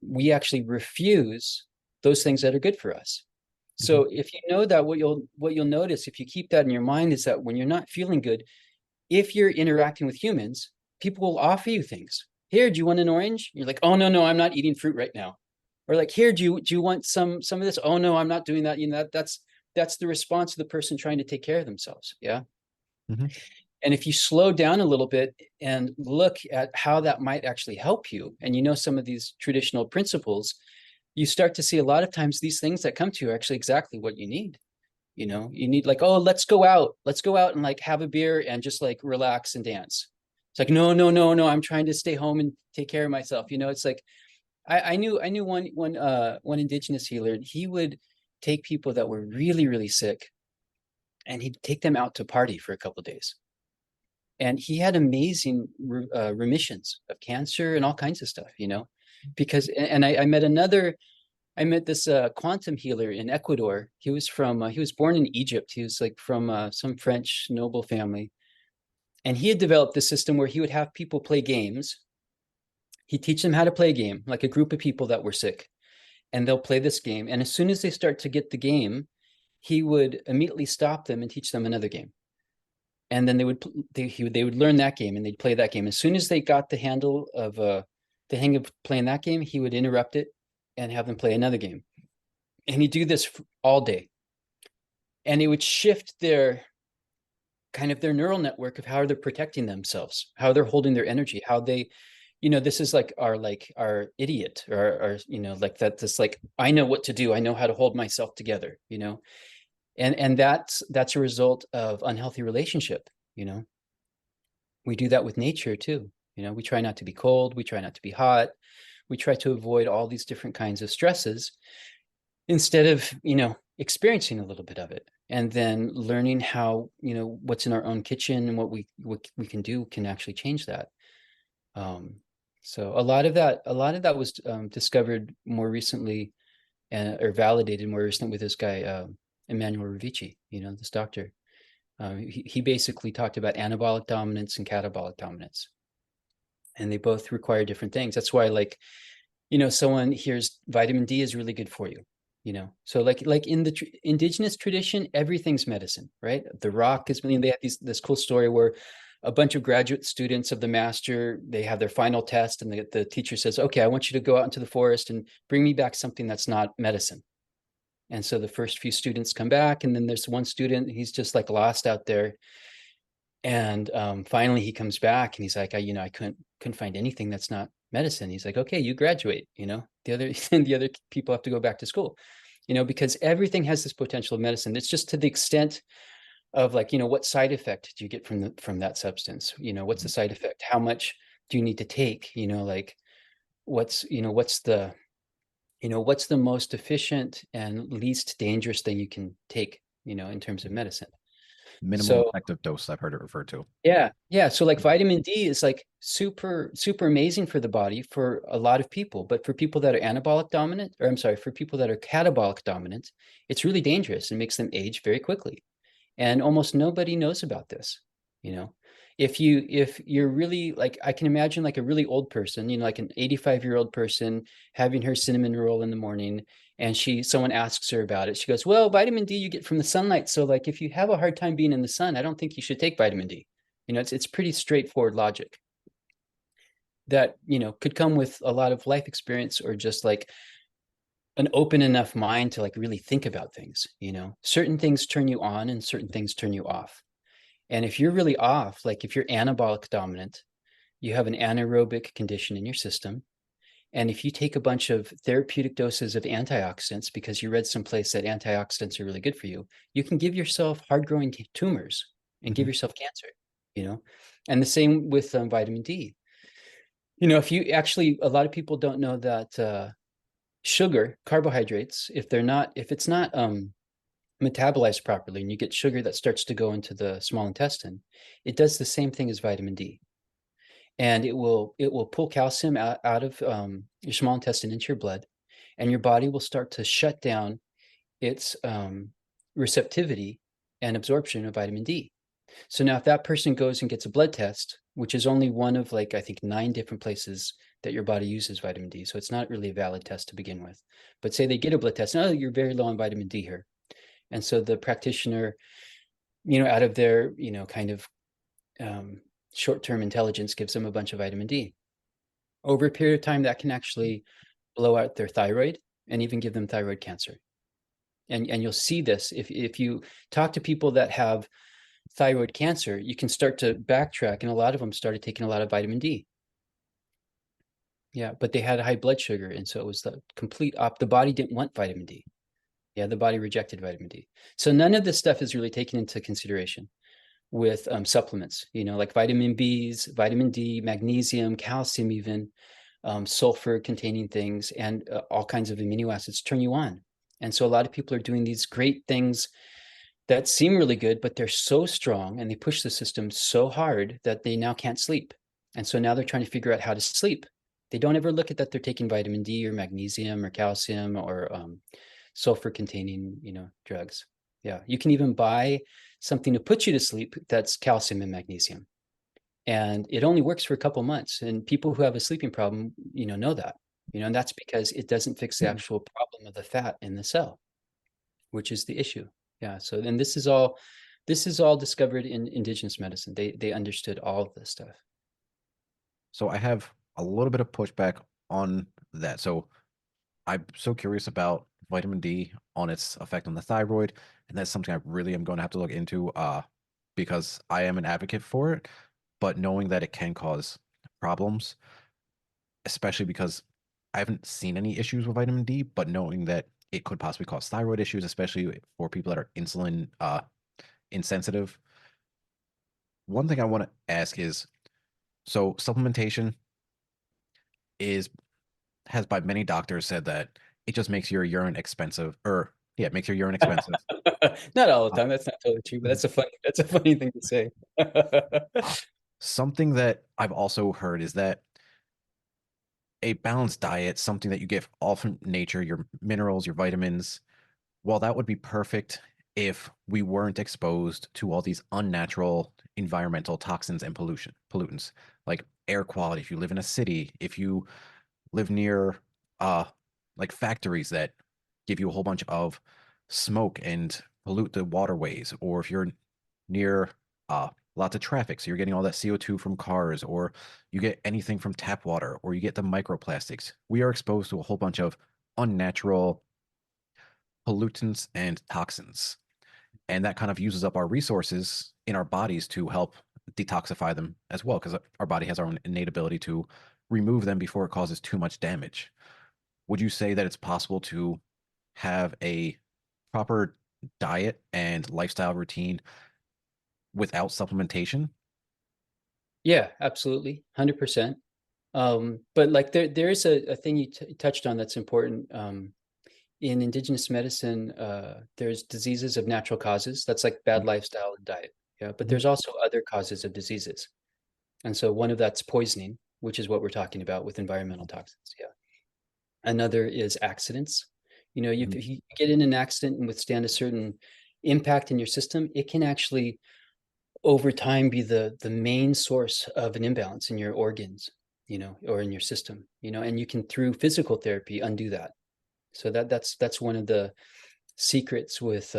We actually refuse those things that are good for us. Mhm. So if you know that, what you'll notice if you keep that in your mind is that when you're not feeling good, if you're interacting with humans, people will offer you things. Here, do you want an orange? You're like, oh no, I'm not eating fruit right now. Or like, here, do you want some of this? Oh no, I'm not doing that. That's the response of the person trying to take care of themselves. Yeah. Mhm. And if you slow down a little bit and look at how that might actually help you, and some of these traditional principles, you start to see a lot of times these things that come to you are actually exactly what you need. You need like, oh, let's go out and like have a beer and just like relax and dance. It's like, no, no, no, no, I'm trying to stay home and take care of myself. It's like, I knew one indigenous healer. He would take people that were really, really sick, and he'd take them out to party for a couple of days. And he had amazing remissions of cancer and all kinds of stuff, because, and I met this quantum healer in Ecuador. He was born in Egypt. He was like from some French noble family. And he had developed this system where he would have people play games. He'd teach them how to play a game, like a group of people that were sick, and they'll play this game. And as soon as they start to get the game, he would immediately stop them and teach them another game. And then they would learn that game and they'd play that game. As soon as they got the hang of playing that game, he would interrupt it and have them play another game. And he'd do this all day. And it would shift their neural network of how they're protecting themselves, how they're holding their energy, how they, this is like our idiot, or like that, this, like, I know what to do. I know how to hold myself together, and that's a result of unhealthy relationship. We do that with nature too. We try not to be cold. We try not to be hot. We try to avoid all these different kinds of stresses instead of, experiencing a little bit of it, and then learning how, what's in our own kitchen and what we can do can actually change that. So a lot of that was discovered more recently, or validated more recently with this guy, Emmanuel Ravici, this doctor. He basically talked about anabolic dominance and catabolic dominance, and they both require different things. That's why, like, someone hears vitamin D is really good for you. So like in the indigenous tradition, everything's medicine, right? The rock is, they have this cool story where a bunch of graduate students of the master, they have their final test, and the teacher says, okay, I want you to go out into the forest and bring me back something that's not medicine. And so the first few students come back, and then there's one student, he's just like lost out there. And finally he comes back and he's like, I couldn't find anything that's not medicine. He's like, okay, you graduate, the other people have to go back to school, because everything has this potential of medicine. It's just to the extent of, like, what side effect do you get from that substance? What's the side effect? How much do you need to take? Like, what's the most efficient and least dangerous thing you can take, in terms of medicine. Minimal effective dose, I've heard it referred to. Yeah. So like vitamin D is like super, super amazing for the body for a lot of people, but for people that are anabolic dominant, or I'm sorry, for people that are catabolic dominant, it's really dangerous and makes them age very quickly. And almost nobody knows about this. If you're really, like, I can imagine like a really old person, like an 85-year-old person having her cinnamon roll in the morning, and someone asks her about it. She goes, well, vitamin D you get from the sunlight. So like, if you have a hard time being in the sun, I don't think you should take vitamin D. It's pretty straightforward logic that, could come with a lot of life experience, or just like an open enough mind to like really think about things. Certain things turn you on and certain things turn you off. And if you're really off, like if you're anabolic dominant, you have an anaerobic condition in your system. And if you take a bunch of therapeutic doses of antioxidants because you read someplace that antioxidants are really good for you, you can give yourself hard-growing tumors and give yourself cancer, And the same with vitamin D. If you actually, a lot of people don't know that sugar, carbohydrates, if it's not metabolized properly, and you get sugar that starts to go into the small intestine, it does the same thing as vitamin D. And it will pull calcium out of your small intestine into your blood, and your body will start to shut down its receptivity and absorption of vitamin D. So now if that person goes and gets a blood test, which is only one of, like, I think 9 different places that your body uses vitamin D, so it's not really a valid test to begin with. But say they get a blood test, oh, you're very low on vitamin D here. And so the practitioner, out of their, kind of short-term intelligence, gives them a bunch of vitamin D. Over a period of time, that can actually blow out their thyroid and even give them thyroid cancer. And you'll see this if you talk to people that have thyroid cancer, you can start to backtrack, and a lot of them started taking a lot of vitamin D. Yeah, but they had high blood sugar, and so it was the complete the body didn't want vitamin D. Yeah, the body rejected vitamin D. So none of this stuff is really taken into consideration. with supplements, like vitamin B's, vitamin D, magnesium, calcium, even sulfur containing things, and all kinds of amino acids turn you on. And so a lot of people are doing these great things that seem really good, but they're so strong and they push the system so hard that they now can't sleep. And so now they're trying to figure out how to sleep. They don't ever look at that they're taking vitamin D or magnesium or calcium or sulfur containing, drugs. Yeah, you can even buy something to put you to sleep that's calcium and magnesium. And it only works for a couple months. And people who have a sleeping problem, know that, and that's because it doesn't fix the actual problem of the fat in the cell, which is the issue. Yeah. So then this is all discovered in indigenous medicine. They understood all of this stuff. So I have a little bit of pushback on that. So I'm so curious about vitamin D on its effect on the thyroid, and that's something I really am going to have to look into because I am an advocate for it, but knowing that it can cause problems, especially because I haven't seen any issues with vitamin D, but knowing that it could possibly cause thyroid issues, especially for people that are insulin insensitive. One thing I want to ask is, so supplementation is has by many doctors said that it just makes your urine expensive, or yeah, it makes your urine expensive. Not all the Uh, time. That's not totally true, but that's a funny thing to say. Something that I've also heard is that a balanced diet, something that you get all from nature, your minerals, your vitamins, well, that would be perfect if we weren't exposed to all these unnatural environmental toxins and pollutants, like air quality. If you live in a city, if you live near uh like factories that give you a whole bunch of smoke and pollute the waterways, or if you're near lots of traffic, so you're getting all that CO2 from cars, or you get anything from tap water, or you get the microplastics. We are exposed to a whole bunch of unnatural pollutants and toxins, and that kind of uses up our resources in our bodies to help detoxify them as well, because our body has our own innate ability to remove them before it causes too much damage. Would you say that it's possible to have a proper diet and lifestyle routine without supplementation? Yeah, absolutely. 100%. But like there is a thing you touched on that's important. In indigenous medicine, there's diseases of natural causes. That's like bad lifestyle and diet. Yeah, but Mhm. there's also other causes of diseases. And so one of that's poisoning, which is what we're talking about with environmental toxins. Yeah. Another is accidents. Mhm. If you get in an accident and withstand a certain impact in your system, it can actually over time be the main source of an imbalance in your organs, or in your system, and you can through physical therapy undo that. So that's one of the secrets with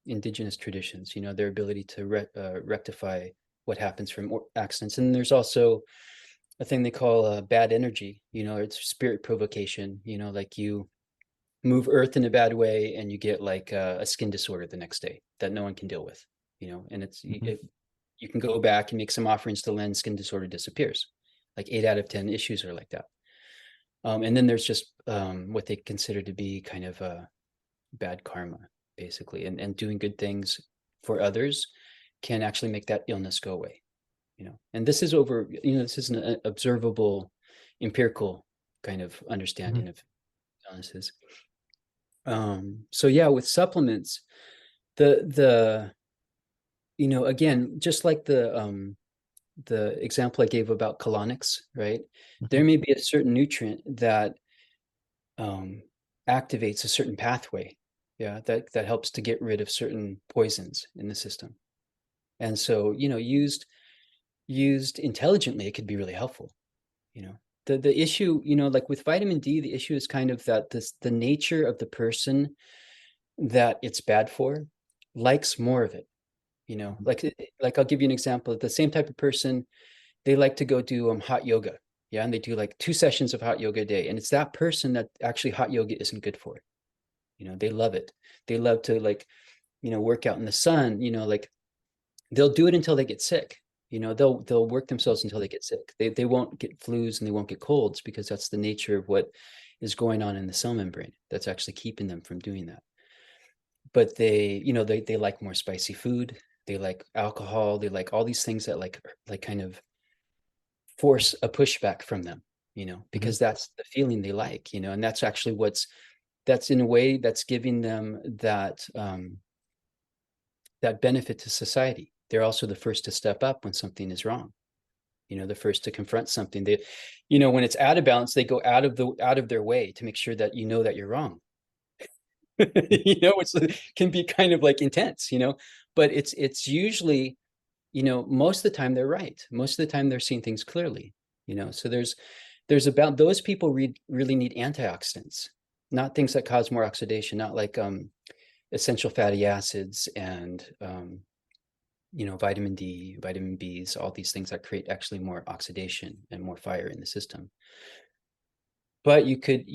indigenous traditions, their ability to rectify what happens from accidents. And there's also a thing they call bad energy, it's spirit provocation, like you move earth in a bad way and you get like a skin disorder the next day that no one can deal with, and Mhm. you can go back and make some offerings to Len, skin disorder disappears. Like 8 out of 10 issues are like that. And then there's just what they consider to be kind of bad karma, basically, and doing good things for others can actually make that illness go away. And this is this is an observable, empirical kind of Mhm. understanding of illnesses. So yeah, with supplements, the again, just like the example I gave about colonics, right? There Mhm. may be a certain nutrient that um, activates a certain pathway, yeah, that helps to get rid of certain poisons in the system. And so, used intelligently, it could be really helpful. You know, the issue, like with vitamin D, the issue is kind of that the nature of the person that it's bad for likes more of it. Mhm. Like I'll give you an example. The same type of person, they like to go do hot yoga. Yeah. And they do like 2 sessions of hot yoga a day. And it's that person that actually hot yoga isn't good for. They love it. They love to like, work out in the sun, like they'll do it until they get sick. They'll work themselves until they get sick. They won't get flus and they won't get colds because that's the nature of what is going on in the cell membrane that's actually keeping them from doing that. But they like more spicy food. they like alcohol, they like all these things that like kind of force a pushback from them, Hmm. because that's the feeling they like, and that's actually that's in a way that's giving them that benefit to society. They're also the first to step up when something is wrong, the first to confront something. They, when it's out of balance, they go out of their way to make sure that that you're wrong. Which can be kind of like intense, but it's usually, most of the time they're right. Most of the time they're seeing things clearly, so there's about those people really need antioxidants, not things that cause more oxidation, not like essential fatty acids and vitamin D, vitamin B's, all these things that create actually more oxidation and more fire in the system. But you could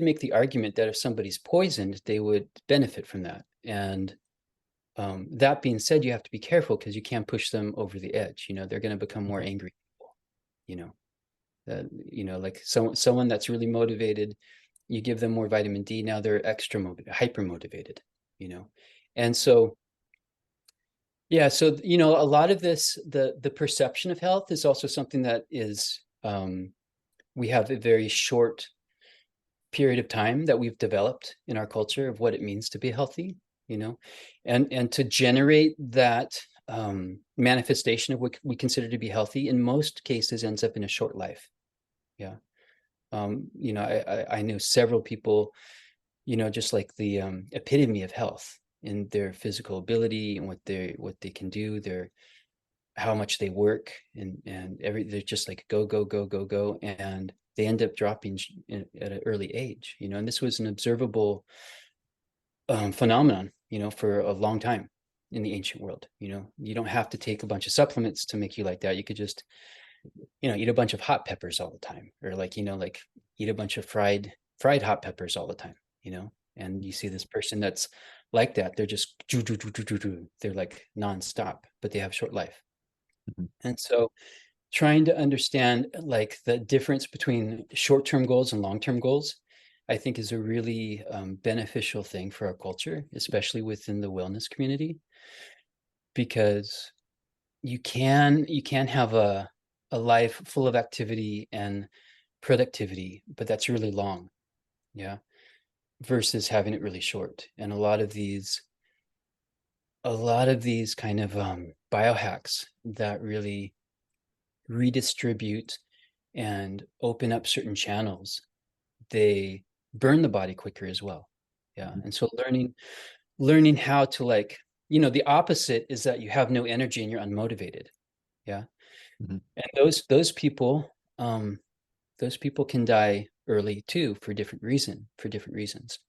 make the argument that if somebody's poisoned, they would benefit from that. And that being said, you have to be careful because you can't push them over the edge. They're going to become more angry people. You know, like someone that's really motivated, you give them more vitamin D, now they're hyper motivated. And so yeah, so a lot of this, the perception of health is also something that is we have a very short period of time that we've developed in our culture of what it means to be healthy, and to generate that manifestation of what we consider to be healthy in most cases ends up in a short life. Yeah. I know several people, just like the epitome of health in their physical ability and what they can do, how much they work, and they're just like go go go go go, and they end up dropping at an early age. And this was an observable phenomenon, for a long time in the ancient world. You don't have to take a bunch of supplements to make you like that. You could just eat a bunch of hot peppers all the time, or like eat a bunch of fried hot peppers all the time. And you see this person that's like that, they're just they're like nonstop, but they have short life. Hmm. And so trying to understand like the difference between short-term goals and long-term goals, I think is a really beneficial thing for our culture, especially within the wellness community, because you can have a life full of activity and productivity, but that's really long, yeah, versus having it really short. And a lot of these kind of biohacks that really redistribute and open up certain channels, they burn the body quicker as well. Yeah. Hmm. And so learning how to, like, the opposite is that you have no energy and you're unmotivated. Yeah. Hmm. And those people can die early too for different reasons.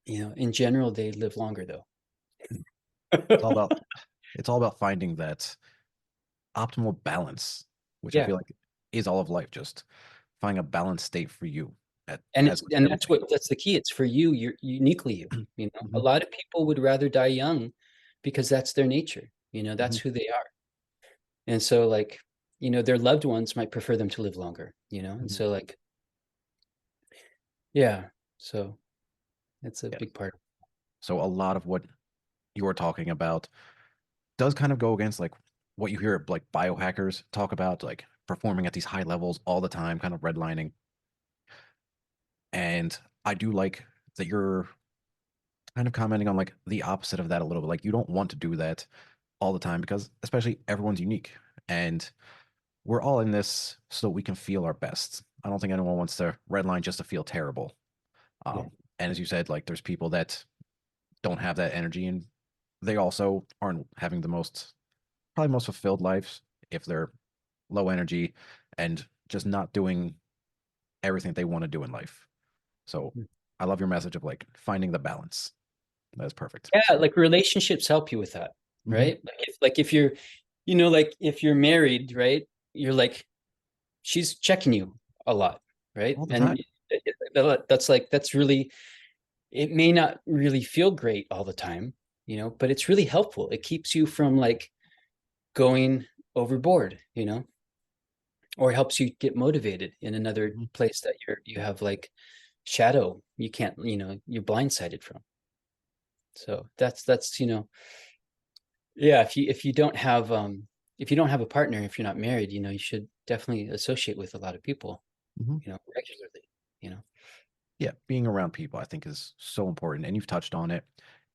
In general, they live longer though. It's all about it's all about finding that optimal balance, which I Yeah. feel like is all of life. Just finding a balanced state for you at And as it's with and everything. that's the key. It's for you. You're uniquely you. A Hmm. lot of people would rather die young because that's their nature. Hmm. That's who they are. And so, like, their loved ones might prefer them to live longer, and Hmm. so, like, yeah, so it's a Yeah. big part. So a lot of what you're talking about does kind of go against like what you hear like biohackers talk about, like performing at these high levels all the time, kind of redlining. And I do like that you're kind of commenting on like the opposite of that a little bit. Like you don't want to do that all the time because especially everyone's unique and we're all in this so we can feel our best. I don't think anyone wants to redline just to feel terrible. Yeah. And as you said, like there's people that don't have that energy and they also aren't having the probably most fulfilled lives if they're low energy and just not doing everything they want to do in life. So I love your message of like finding the balance. That's perfect. Yeah, like relationships help you with that, Hmm. right? Like if you're, like if you're married, right? You're like, she's checking you a lot, right? All the And time. that's really, it may not really feel great all the time, but it's really helpful. It keeps you from like going overboard, or helps you get motivated in another Hmm. place that you have like shadow you can't, you're blindsided from. So that's Yeah, if you don't have a partner, if you're not married, you should definitely associate with a lot of people, Hmm. regularly, you know. Yeah, being around people I think is so important, and you've touched on it,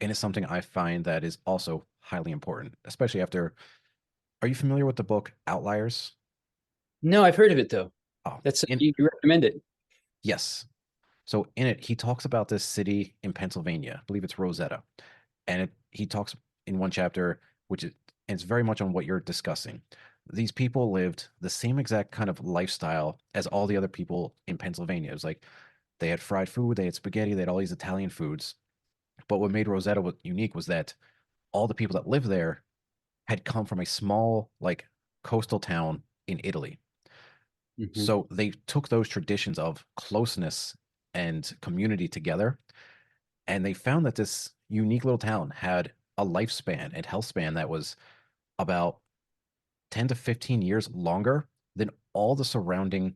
and it's something I find that is also highly important, especially after. Are you familiar with the book Outliers? No, I've heard of it though. Oh, That's in you recommend it. yes. So in it, he talks about this city in Pennsylvania. I believe it's Rosetta, and he talks in one chapter, which is and it's very much on what you're discussing. These people lived the same exact kind of lifestyle as all the other people in Pennsylvania. It was like they had fried food, they had spaghetti, they had all these Italian foods. But what made Rosetta unique was that all the people that lived there had come from a small, like, coastal town in Italy. Hmm. So they took those traditions of closeness and community together, and they found that this unique little town had a lifespan and health span that was about 10 to 15 years longer than all the surrounding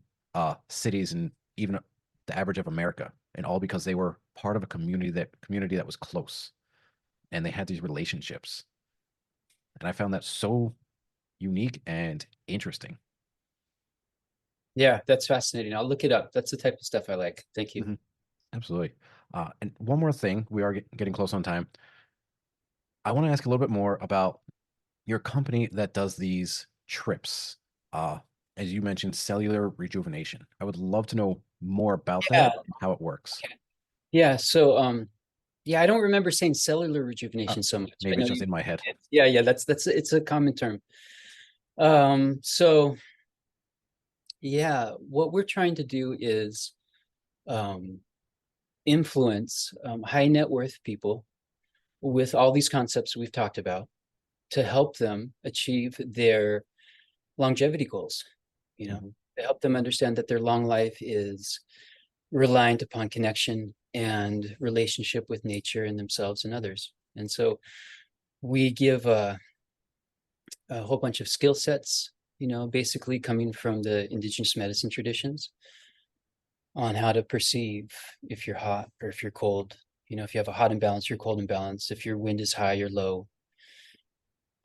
cities and even the average of America. And all because they were part of a community that was close and they had these relationships. And I found that so unique and interesting. Yeah, that's fascinating. I'll look it up. That's the type of stuff I like. Thank you. Mhm. Absolutely. And one more thing, we are getting close on time. I want to ask a little bit more about your company that does these trips. Uh, as you mentioned, cellular rejuvenation. I would love to know more about Yeah. that and how it works. Yeah. So, yeah, I don't remember saying cellular Uh, rejuvenation so much. I maybe know it's just you. in my head. Yeah, yeah. That's it's a common term. So yeah, what we're trying to do is um, influence high net worth people with all these concepts we've talked about to help them achieve their longevity goals. You know, Hmm. to help them understand that their long life is reliant upon connection and relationship with nature and themselves and others. And so we give a whole bunch of skill sets, basically coming from the indigenous medicine traditions on how to perceive if you're hot or if you're cold. If you have a hot imbalance, you're cold imbalance. If your wind is high or low,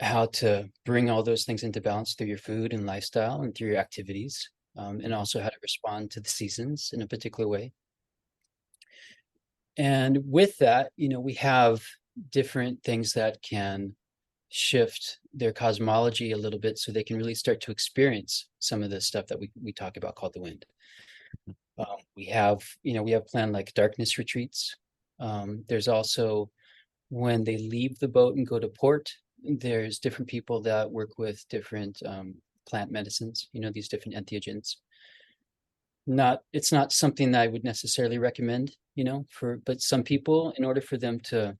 how to bring all those things into balance through your food and lifestyle and through your activities, and Hmm. also how to respond to the seasons in a particular way. And with that, we have different things that can shift their cosmology a little bit so they can really start to experience some of the stuff that we talk about called the wind. We have planned like darkness retreats. There's also when they leave the boat and go to port, there's different people that work with different plant medicines, these different entheogens. It's not something that I would necessarily recommend, but some people, in order for them to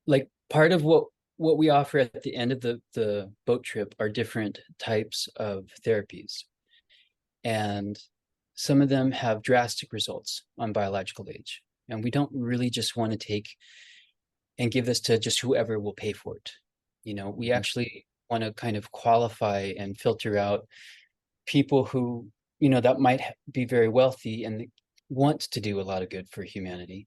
like part of what we offer at the end of the boat trip are different types of therapies. And some of them have drastic results on biological age. And we don't really just want to take and give this to just whoever will pay for it. We Hmm. actually want to kind of qualify and filter out people who, that might be very wealthy and want to do a lot of good for humanity.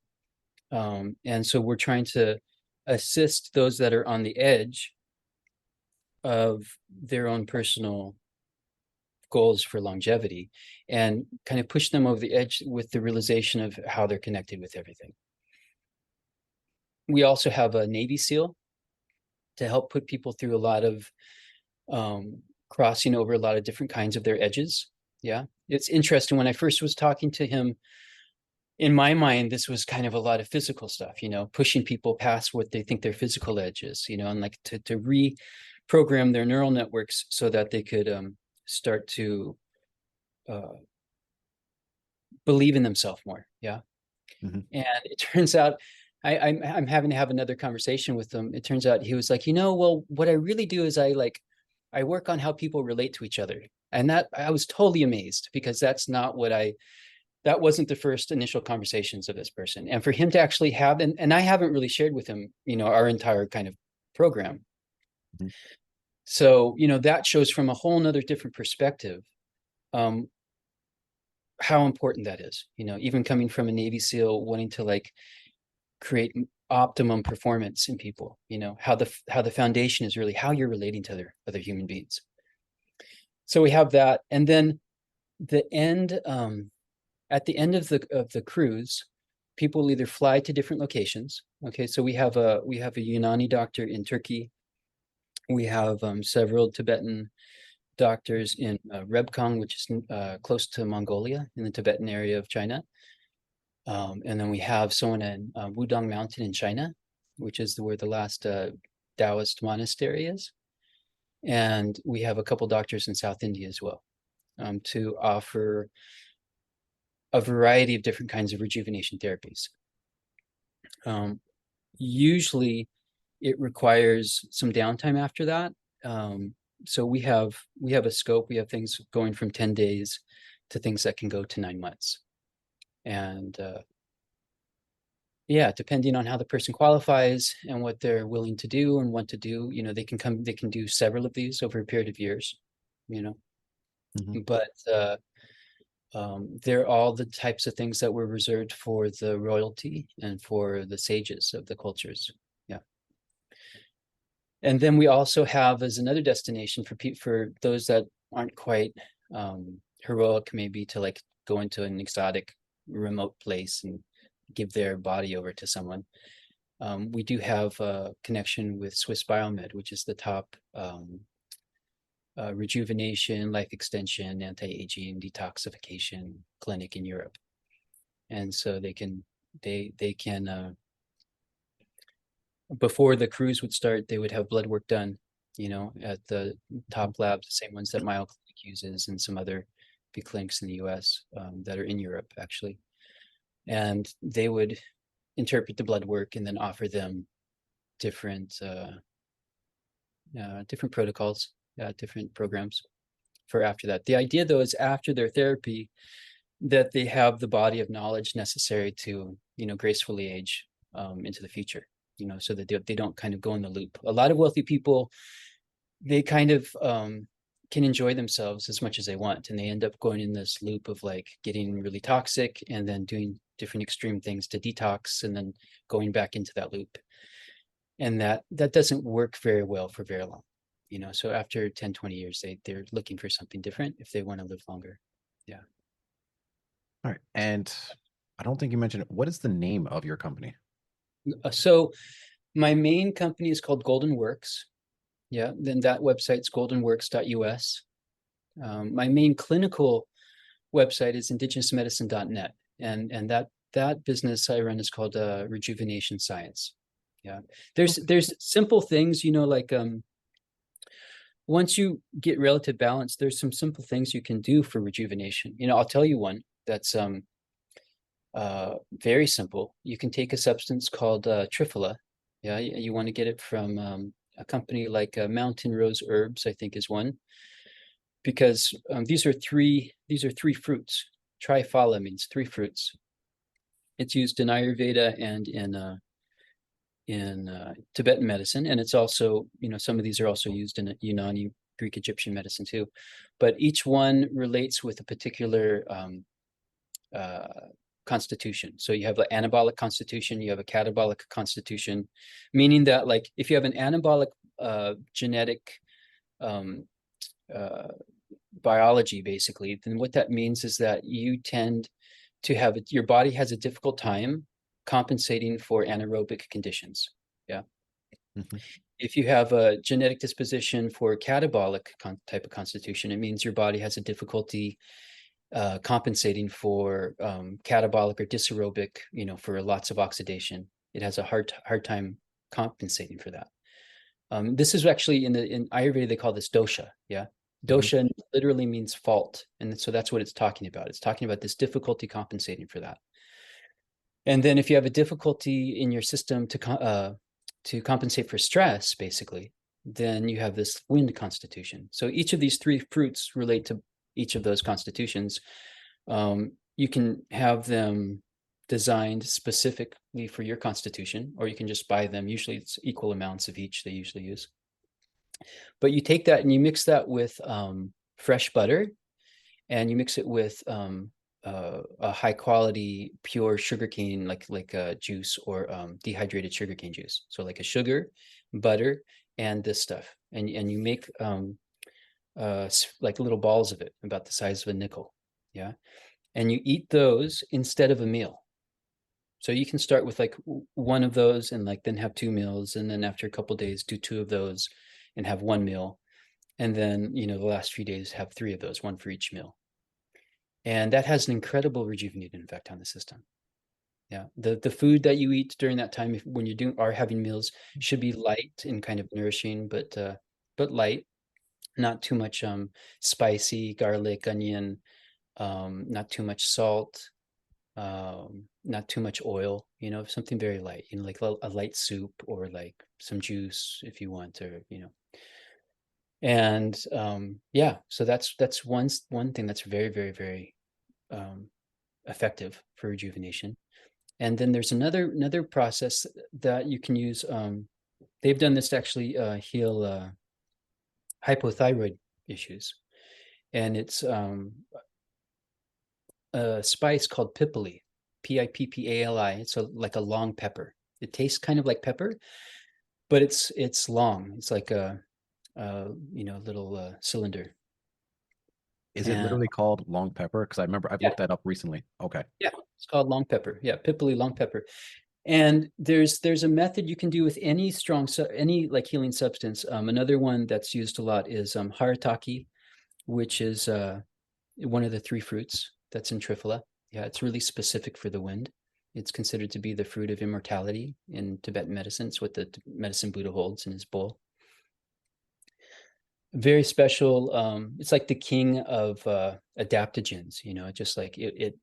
And so we're trying to assist those that are on the edge of their own personal goals for longevity and kind of push them over the edge with the realization of how they're connected with everything. We also have a Navy SEAL to help put people through a lot of crossing over a lot of different kinds of their edges. Yeah. It's interesting. When I first was talking to him, in my mind, this was kind of a lot of physical stuff, pushing people past what they think their physical edge is, and like to reprogram their neural networks so that they could start to uh, believe in themselves more. Yeah. Hmm. And it turns out I'm having to have another conversation with him. It turns out he was like, well, what I really do is I work on how people relate to each other. And that I was totally amazed because that wasn't the first initial conversations of this person. And for him to actually have, and I haven't really shared with him, our entire kind of program. Hmm. So, that shows from a whole nother different perspective, um, how important that is, even coming from a Navy SEAL wanting to like create optimum performance in people, how the foundation is really how you're relating to other human beings. So we have that. And then at the end of the cruise, people will either fly to different locations. Okay, so we have a Unani doctor in Turkey. We have several Tibetan doctors in Rebkong, which is close to Mongolia in the Tibetan area of China. And then we have someone in Wudong Mountain in China, which is where the last Taoist monastery is. And we have a couple doctors in South India as well, to offer a variety of different kinds of rejuvenation therapies. Usually it requires some downtime after that. So we have a scope. We have things going from 10 days to things that can go to 9 months. And yeah, depending on how the person qualifies and what they're willing to do and want to do, they can do several of these over a period of years, but they're all the types of things that were reserved for the royalty and for the sages of the cultures. Yeah. And then we also have as another destination for those that aren't quite heroic, maybe to like go into an exotic remote place and give their body over to someone. We do have a connection with Swiss Biomed, which is the top rejuvenation, life extension, anti-aging, detoxification clinic in Europe. And so they can before the cruise would start, they would have blood work done, at the top labs, the same ones that Mayo Clinic uses and some other big clinics in the US that are in Europe, actually. And they would interpret the blood work and then offer them different protocols, different programs for after that. The idea, though, is after their therapy that they have the body of knowledge necessary to, gracefully age into the future, so that they don't kind of go in the loop. A lot of wealthy people, they kind of can enjoy themselves as much as they want, and they end up going in this loop of like getting really toxic and then doing different extreme things to detox and then going back into that loop. And that doesn't work very well for very long, so after 10, 20 years, they're looking for something different if they want to live longer. Yeah. All right. And I don't think you mentioned, what is the name of your company? So my main company is called Golden Works. Yeah. Then that website's goldenworks.us. My main clinical website is indigenousmedicine.net. And that business I run is called Rejuvenation Science. Yeah. There's simple things, like once you get relative balance, there's some simple things you can do for rejuvenation. I'll tell you one that's very simple. You can take a substance called Triphala. Yeah, you want to get it from a company like Mountain Rose Herbs, I think is one, because these are three fruits. Triphala means 3 fruits. It's used in Ayurveda and in Tibetan medicine, and it's also, some of these are also used in Unani, Greek, Egyptian medicine too. But each one relates with a particular constitution. So you have an anabolic constitution, you have a catabolic constitution, meaning that like if you have an anabolic genetic biology, basically, then what that means is that you tend to have your body has a difficult time compensating for anaerobic conditions. Yeah. Mm-hmm. If you have a genetic disposition for catabolic type of constitution, it means your body has a difficulty compensating for catabolic or dysaerobic, for lots of oxidation. It has a hard time compensating for that. This is actually in Ayurveda, they call this dosha. Yeah. Dosha mm-hmm. literally means fault. And so that's what it's talking about. It's talking about this difficulty compensating for that. And then if you have a difficulty in your system to compensate for stress, basically, then you have this wind constitution. So each of these 3 fruits relate to each of those constitutions. You can have them designed specifically for your constitution, or you can just buy them. Usually it's equal amounts of each they usually use. But you take that and you mix that with fresh butter, and you mix it with a high quality pure sugarcane, like juice or dehydrated sugarcane juice. So like a sugar, butter, and this stuff, and you make like little balls of it about the size of a nickel. Yeah, and you eat those instead of a meal. So you can start with like one of those and like then have two meals, and then after a couple days do two of those and have one meal, and then the last few days have three of those, one for each meal. And that has an incredible rejuvenating effect on the system. Yeah, the food that you eat during that time, when you're doing are having meals, should be light and kind of nourishing, but light, not too much spicy, garlic, onion, not too much salt, not too much oil. Something very light. Like a light soup or like some juice if you want, or And yeah, so that's one thing that's very, very, very effective for rejuvenation. And then there's another process that you can use. They've done this to actually heal hypothyroid issues, and it's a spice called pippali, Pippali. It's like a long pepper. It tastes kind of like pepper, but it's long. It's like a little cylinder. Is it And literally called long pepper? Because I remember I've yeah, looked that up recently. Okay. yeah, it's called long pepper. Yeah, pippali long pepper. And there's a method you can do with any any like healing substance. Another one that's used a lot is haritaki, which is one of the three fruits that's in Triphala. Yeah, it's really specific for the wind. It's considered to be the fruit of immortality in Tibetan medicine. It's what the medicine Buddha holds in his bowl. Very special. It's like the king of adaptogens. Just like it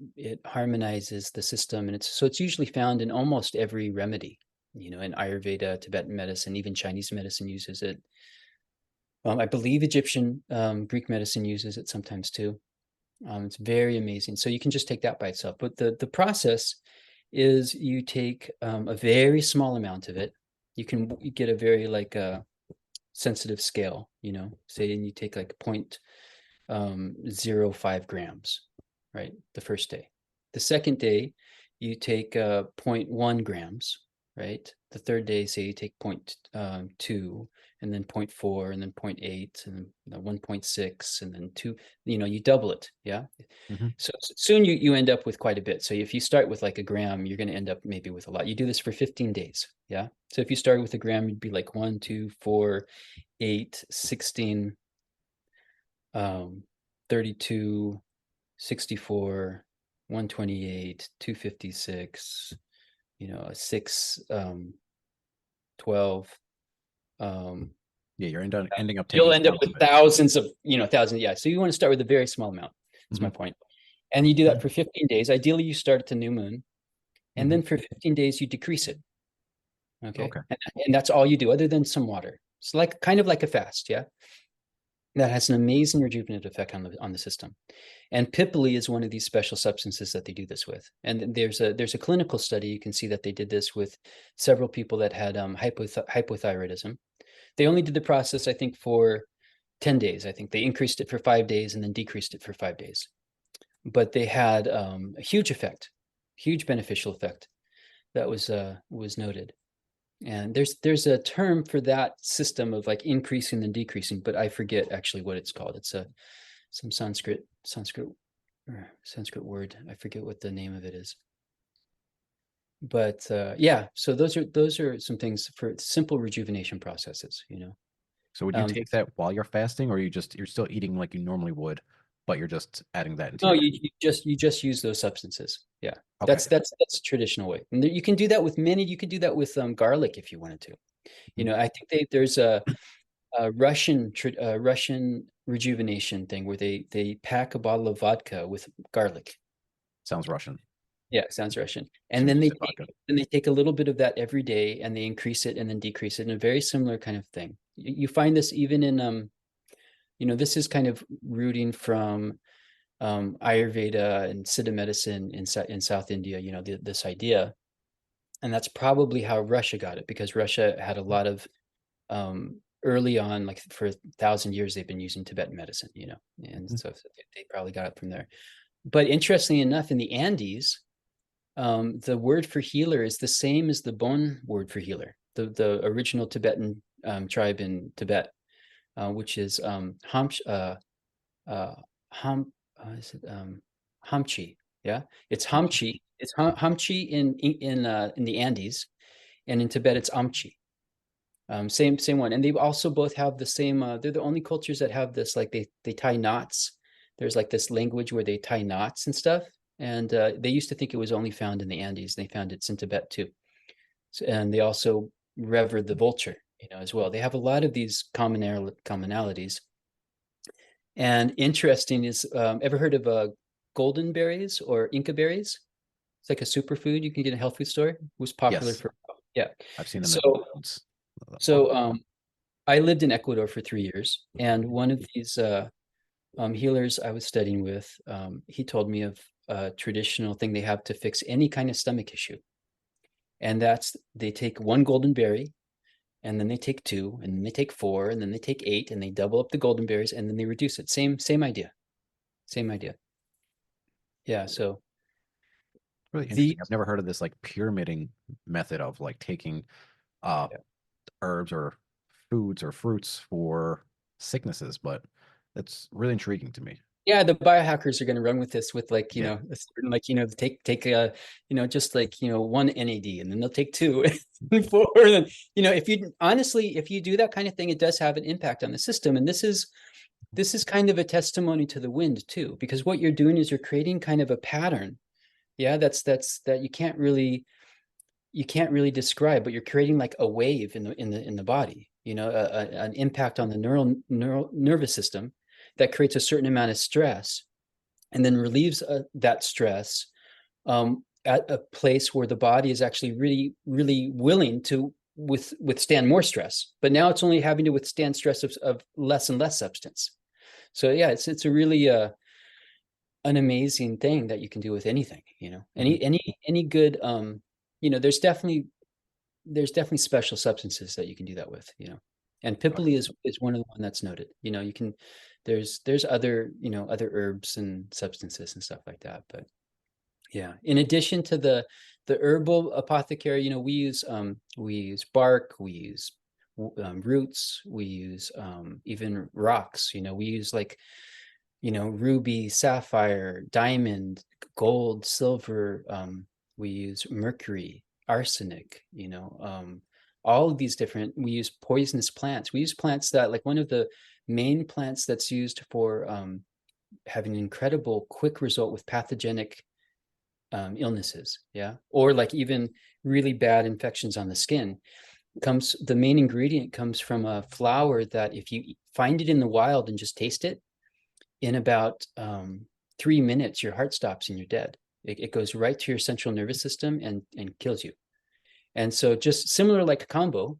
harmonizes the system, and it's usually found in almost every remedy. In Ayurveda, Tibetan medicine, even Chinese medicine uses it. I believe Egyptian, Greek medicine uses it sometimes too. It's very amazing. So you can just take that by itself. But the process is you take a very small amount of it. You get a very like sensitive scale, say, and you take like 0.05 grams, right? The first day. The second day, you take 0.1 grams, right? The third day, say you take 0.2, and then 0.4, and then 0.8, and then 1.6, and then 2, you double it, yeah? Hmm. So soon you end up with quite a bit. So if you start with like a gram, you're going to end up maybe with a lot. You do this for 15 days, yeah? So if you started with a gram, you'd be like 1, 2, 4, 8, 16, 32, 64, 128, 256, 6, 12. Yeah, you're ending up You'll taking end up tons with of it. thousands of, thousands. Yeah. So you want to start with a very small amount. That's my Hmm. point. And you do that for 15 days. Ideally, you start at the new moon. And Hmm. then for 15 days, you decrease it. Okay. Okay. And that's all you do, other than some water. It's like kind of like a fast. Yeah. That has an amazing rejuvenative effect on the system. And pippali is one of these special substances that they do this with. And there's a clinical study. You can see that they did this with several people that had hypothyroidism. They only did the process, I think, for 10 days. I think they increased it for 5 days and then decreased it for 5 days. But they had a huge effect, huge beneficial effect that was noted. And there's a term for that system of like increasing and decreasing, but I forget actually what it's called. It's some Sanskrit word. I forget what the name of it is. But yeah, so those are some things for simple rejuvenation processes. So would you Um, take that while you're fasting, or you're still eating like you normally would, but you're just adding that into no, your you just use those substances. Yeah, okay. that's a traditional way. And you can do that with many. You could do that with garlic if you wanted to. I think there's a Russian rejuvenation thing where they pack a bottle of vodka with garlic. Sounds Russian. Yeah, sounds Russian. As And soon as then you they said take vodka. then they take a little bit of that every day and they increase it and then decrease it in a very similar kind of thing. You find this even in this is kind of rooting from Ayurveda and Siddha medicine in South India, this idea. And that's probably how Russia got it, because Russia had a lot of early on, like for 1,000 years, they've been using Tibetan medicine, and Mhm. so they probably got it from there. but interestingly enough, in the Andes, the word for healer is the same as the Bon word for healer, the original Tibetan tribe in Tibet, which is uh, Ham, is it Hamchi? Yeah, it's Hamchi. It's Hamchi in the Andes, and in Tibet it's Amchi. Same one, and they also both have the same. They're the only cultures that have this. Like they tie knots. There's like this language where they tie knots and stuff. And they used to think it was only found in the Andes. They found it's in Tibet too. So, and they also revered the vulture, as well. They have a lot of these commonalities. And interesting is, ever heard of golden berries or Inca berries? It's like a superfood you can get in a health food store. It was popular Yes, for, yeah. I've seen them So, in Whole Foods. so I lived in Ecuador for 3 years, and one of these healers I was studying with, he told me of a traditional thing they have to fix any kind of stomach issue. And that's they take one golden berry, and then they take two, and then they take four, and then they take eight, and they double up the golden berries, and then they reduce it. Same idea. Same idea. Yeah. So Really the interesting. I've never heard of this like pyramiding method of like taking uh herbs or foods or fruits for sicknesses, but it's really intriguing to me. yeah, the biohackers are going to run with this with like, Yeah. a certain, like, take just like, one NAD, and then they'll take two and four. And if you honestly, if you do that kind of thing, it does have an impact on the system. And this is kind of a testimony to the wind too, because what you're doing is you're creating kind of a pattern. Yeah, that you can't really describe, but you're creating like a wave in the body, an impact on the neural nervous system that creates a certain amount of stress and then relieves that stress at a place where the body is actually really, really willing to withstand more stress. But now it's only having to withstand stress of less and less substance. So yeah, it's a really an amazing thing that you can do with anything. Mhm. Any good there's definitely special substances that you can do that with. And Right. pipili is one of the one that's noted. You can there's other herbs and substances and stuff like that. But yeah, in addition to the herbal apothecary, we use bark, we use roots, we use even rocks. We use like ruby, sapphire, diamond, gold, silver. We use mercury, arsenic. All of these different. We use poisonous plants. We use plants that, like, one of the main plants that's used for having an incredible quick result with pathogenic illnesses. Yeah, or like even really bad infections on the skin. The main ingredient comes from a flower that, if you find it in the wild and just taste it, in about 3 minutes, your heart stops and you're dead. It goes right to your central nervous system and kills you. And so, just similar like a combo,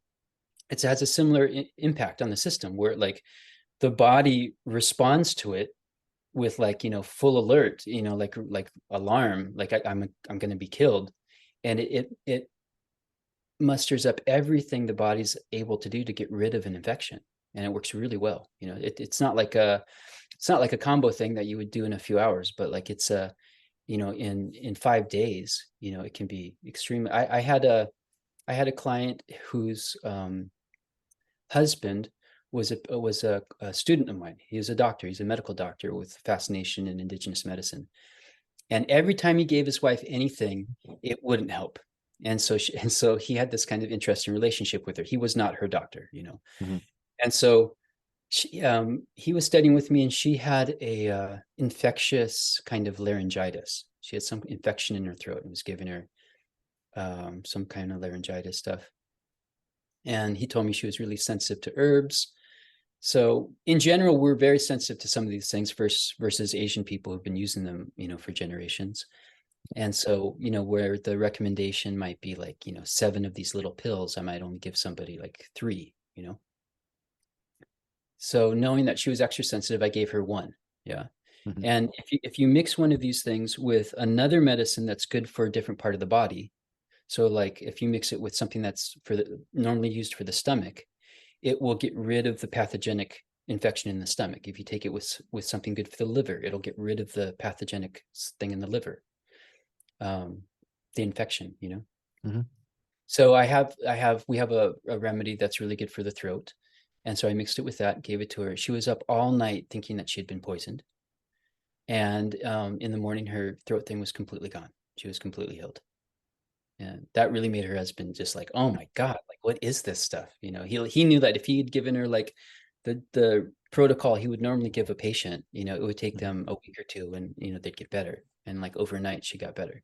it has a similar impact on the system, where like the body responds to it with, like, full alert, like alarm, like I'm going to be killed. And it musters up everything the body's able to do to get rid of an infection, and it works really well. It's not like a combo thing that you would do in a few hours, but like it's in 5 days, it can be extreme. I had a client whose husband was a student of mine. He was a doctor. He's a medical doctor with fascination in indigenous medicine. And every time he gave his wife anything, it wouldn't help. And so he had this kind of interesting relationship with her. He was not her doctor. Mhm. And so he was studying with me, and she had a infectious kind of laryngitis. She had some infection in her throat and was giving her some kind of laryngitis stuff. And he told me she was really sensitive to herbs. So in general, we're very sensitive to some of these things versus Asian people who've been using them, for generations. And so, where the recommendation might be like, 7 of these little pills, I might only give somebody like 3. So knowing that she was extra sensitive, I gave her 1. Yeah. Mhm. And if you mix one of these things with another medicine that's good for a different part of the body, so like if you mix it with something that's normally used for the stomach, it will get rid of the pathogenic infection in the stomach. If you take it with something good for the liver, it'll get rid of the pathogenic thing in the liver, the infection, you know. Mhm. So we have a remedy that's really good for the throat. And so I mixed it with that, gave it to her. She was up all night thinking that she had been poisoned. And in the morning, her throat thing was completely gone. She was completely healed. And that really made her husband just like, oh my God, like, what is this stuff? You know, he knew that if he had given her like the protocol he would normally give a patient, you know, it would take them a week or two and, you know, they'd get better. And like overnight, she got better.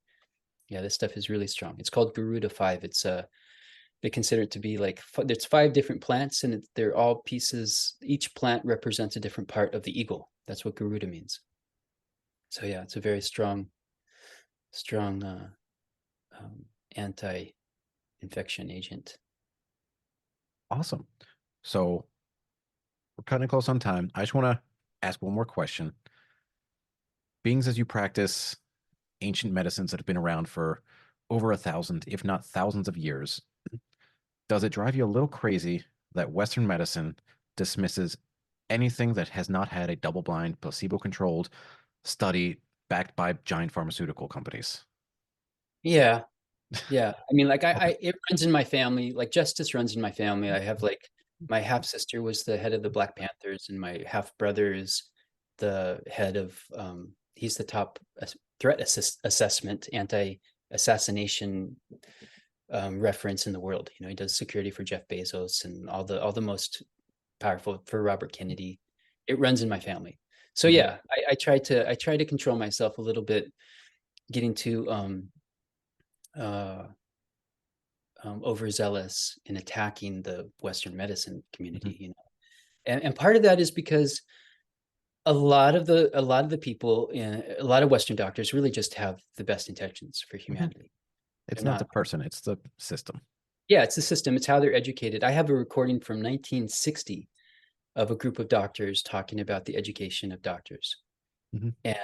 Yeah, this stuff is really strong. It's called Garuda 5. It's they consider it to be like there's 5 different plants, and they're all pieces. Each plant represents a different part of the eagle. That's what Garuda means. So yeah, it's a very strong anti-infection agent. Awesome. So we're cutting close on time. I just want to ask one more question. Being as you practice ancient medicines that have been around for over 1,000, if not thousands of years, does it drive you a little crazy that Western medicine dismisses anything that has not had a double-blind, placebo-controlled study backed by giant pharmaceutical companies? Yeah, yeah. I mean, like Okay. it runs in my family. Like justice runs in my family. I have like my half sister was the head of the Black Panthers, and my half brother is the head of he's the top threat assessment, anti-assassination reference in the world. You know, he does security for Jeff Bezos and all the most powerful for Robert Kennedy. It runs in my family. So Mhm. yeah, I try to control myself a little bit, getting too uh, overzealous in attacking the Western medicine Mhm. community. You know, and part of that is because a lot of the people in a lot of Western doctors really just have the best intentions for Mhm. humanity. It's They're not the not. person, it's the system. Yeah, it's the system. It's how they're educated. I have a recording from 1960 of a group of doctors talking about the education of doctors Mhm. and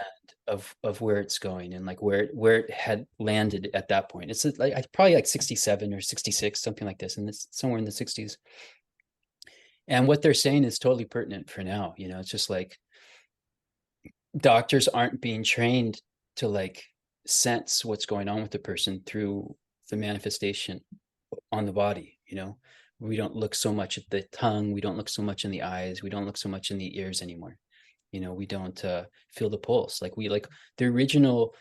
of where it's going and like where it had landed at that point. It's like probably like 67 or 66, something like this, and this somewhere in the 60s. And what they're saying is totally pertinent for now. You know, it's just like doctors aren't being trained to like sense what's going on with the person through the manifestation on the body. You know, we don't look so much at the tongue, we don't look so much in the eyes, we don't look so much in the ears anymore. You know, we don't feel the pulse like we like the original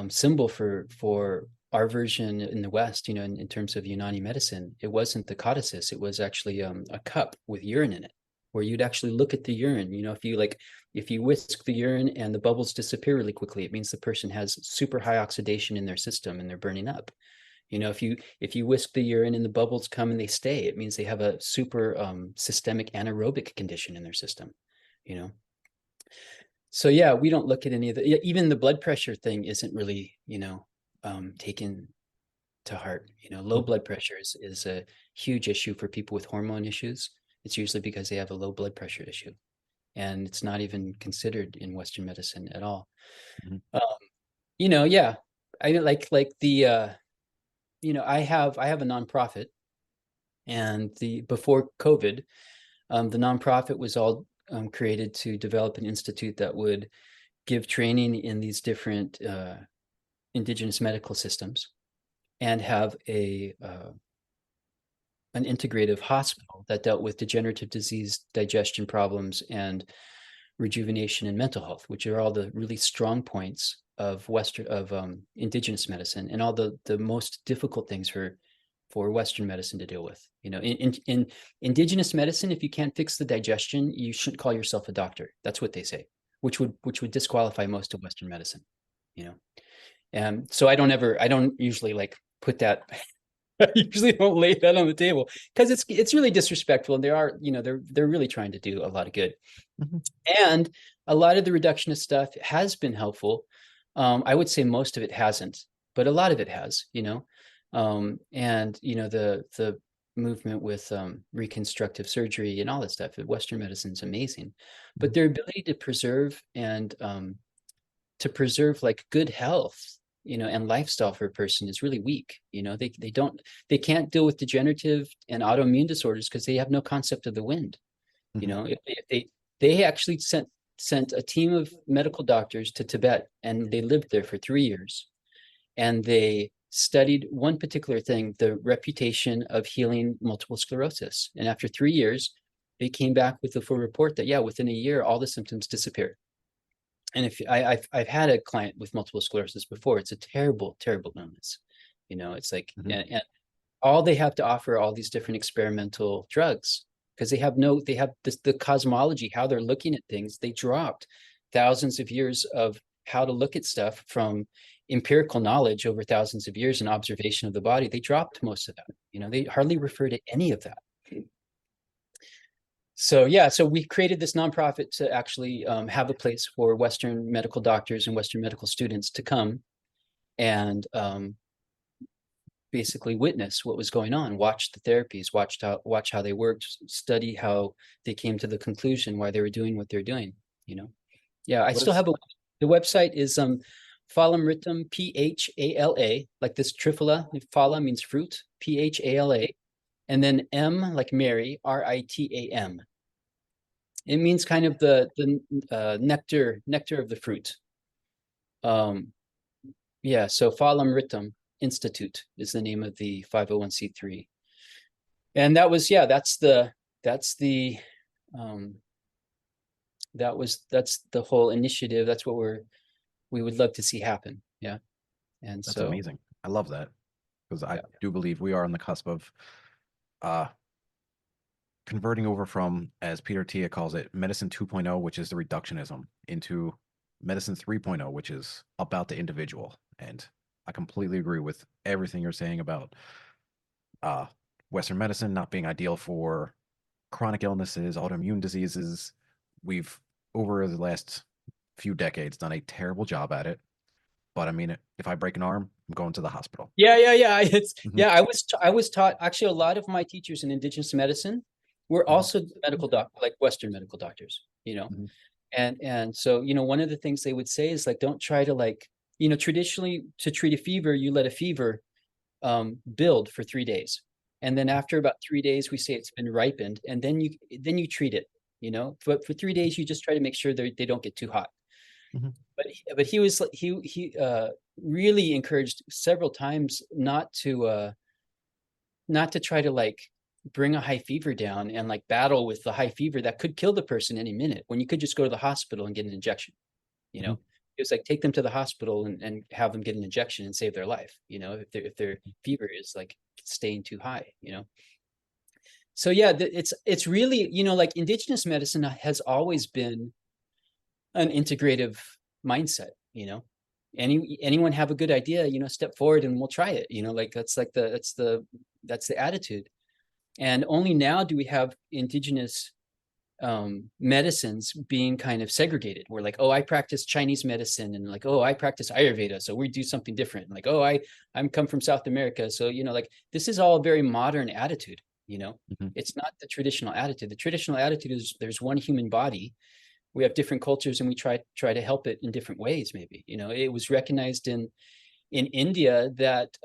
symbol for our version in the West, you know, in terms of Unani medicine. It wasn't the codices, it was actually a cup with urine in it, where you'd actually look at the urine. You know, if you whisk the urine and the bubbles disappear really quickly, it means the person has super high oxidation in their system and they're burning up. You know, if you whisk the urine and the bubbles come and they stay, it means they have a super systemic anaerobic condition in their system. You know, so yeah, we don't look at any of the, even the blood pressure thing isn't really, you know, taken to heart. You know, low Mhm. blood pressure is a huge issue for people with hormone issues. It's usually because they have a low blood pressure issue, and it's not even considered in Western medicine at all. Mhm. Um, you know, yeah, I mean, like the, you know, I have a nonprofit, and the before COVID, the nonprofit was all created to develop an institute that would give training in these different indigenous medical systems and have a an integrative hospital that dealt with degenerative disease, digestion problems, and rejuvenation and mental health, which are all the really strong points of Western of indigenous medicine and all the most difficult things for Western medicine to deal with. You know, in indigenous medicine, if you can't fix the digestion, you shouldn't call yourself a doctor. That's what they say, which would disqualify most of Western medicine. You know, and so I don't usually like put that. I usually don't lay that on the table because it's really disrespectful, and they are, you know, they're really trying to do a lot of good, Mhm. and a lot of the reductionist stuff has been helpful. I would say most of it hasn't, but a lot of it has, you know, and you know the movement with reconstructive surgery and all that stuff. Western medicine is amazing, but Mhm. their ability to preserve and to preserve like good health, you know, and lifestyle for a person is really weak. You know, they can't deal with degenerative and autoimmune disorders because they have no concept of the wind. You Hmm. know, if they actually sent a team of medical doctors to Tibet, and they lived there for 3 years, and they studied one particular thing, the reputation of healing multiple sclerosis. And after 3 years, they came back with a full report that, yeah, within a year, all the symptoms disappeared. And if I've had a client with multiple sclerosis before, it's a terrible, terrible illness. You know, it's like, Hmm. and all they have to offer are all these different experimental drugs, because they have this, the cosmology, how they're looking at things. They dropped thousands of years of how to look at stuff from empirical knowledge over thousands of years and observation of the body. They dropped most of that. You know, they hardly refer to any of that. So yeah, so we created this nonprofit to actually have a place for Western medical doctors and Western medical students to come and basically witness what was going on, watch the therapies, watch how they worked, study how they came to the conclusion why they were doing what they're doing. You know, yeah, I What still is have the website is Phala Mritam, Phala, like this Triphala. Phala means fruit, Phala, and then M like Mary, Ritam. It means kind of the nectar of the fruit. Yeah, so Phala Mritam Institute is the name of the 501(c)(3). And that was, yeah, that's the um that's the whole initiative. That's what we would love to see happen. Yeah. And That's so amazing. I love that because I yeah. do believe we are on the cusp of uh, converting over from, as Peter Tia calls it, medicine 2.0, which is the reductionism, into medicine 3.0, which is about the individual. And I completely agree with everything you're saying about uh, Western medicine not being ideal for chronic illnesses, autoimmune diseases. We've, over the last few decades, done a terrible job at it. But I mean, if I break an arm, I'm going to the hospital. Yeah. It's Hmm. yeah. I was taught, actually, a lot of my teachers in indigenous medicine were Hmm. also medical doctors, like Western medical doctors. You know, Hmm. and so, you know, one of the things they would say is like, don't try to, like, you know, traditionally to treat a fever, you let a fever build for 3 days, and then after about 3 days, we say it's been ripened, and then you treat it. You know, but for 3 days, you just try to make sure they don't get too hot. Hmm. But he was like, he really encouraged several times not to try to, like, bring a high fever down and like battle with the high fever that could kill the person any minute, when you could just go to the hospital and get an injection. You know, it was like, take them to the hospital and have them get an injection and save their life. You know, if their fever is like staying too high. You know, so yeah, it's really, you know, like, indigenous medicine has always been an integrative mindset. You know, anyone have a good idea, you know, step forward and we'll try it. You know, like, that's the attitude. And only now do we have indigenous medicines being kind of segregated. We're like, oh, I practice Chinese medicine, and like, oh, I practice Ayurveda, so we do something different. And like, oh, I'm come from South America, so, you know, like, this is all a very modern attitude. You know, Hmm. it's not the traditional attitude. The traditional attitude is there's one human body. We have different cultures, and we try to help it in different ways. Maybe, you know, it was recognized in India that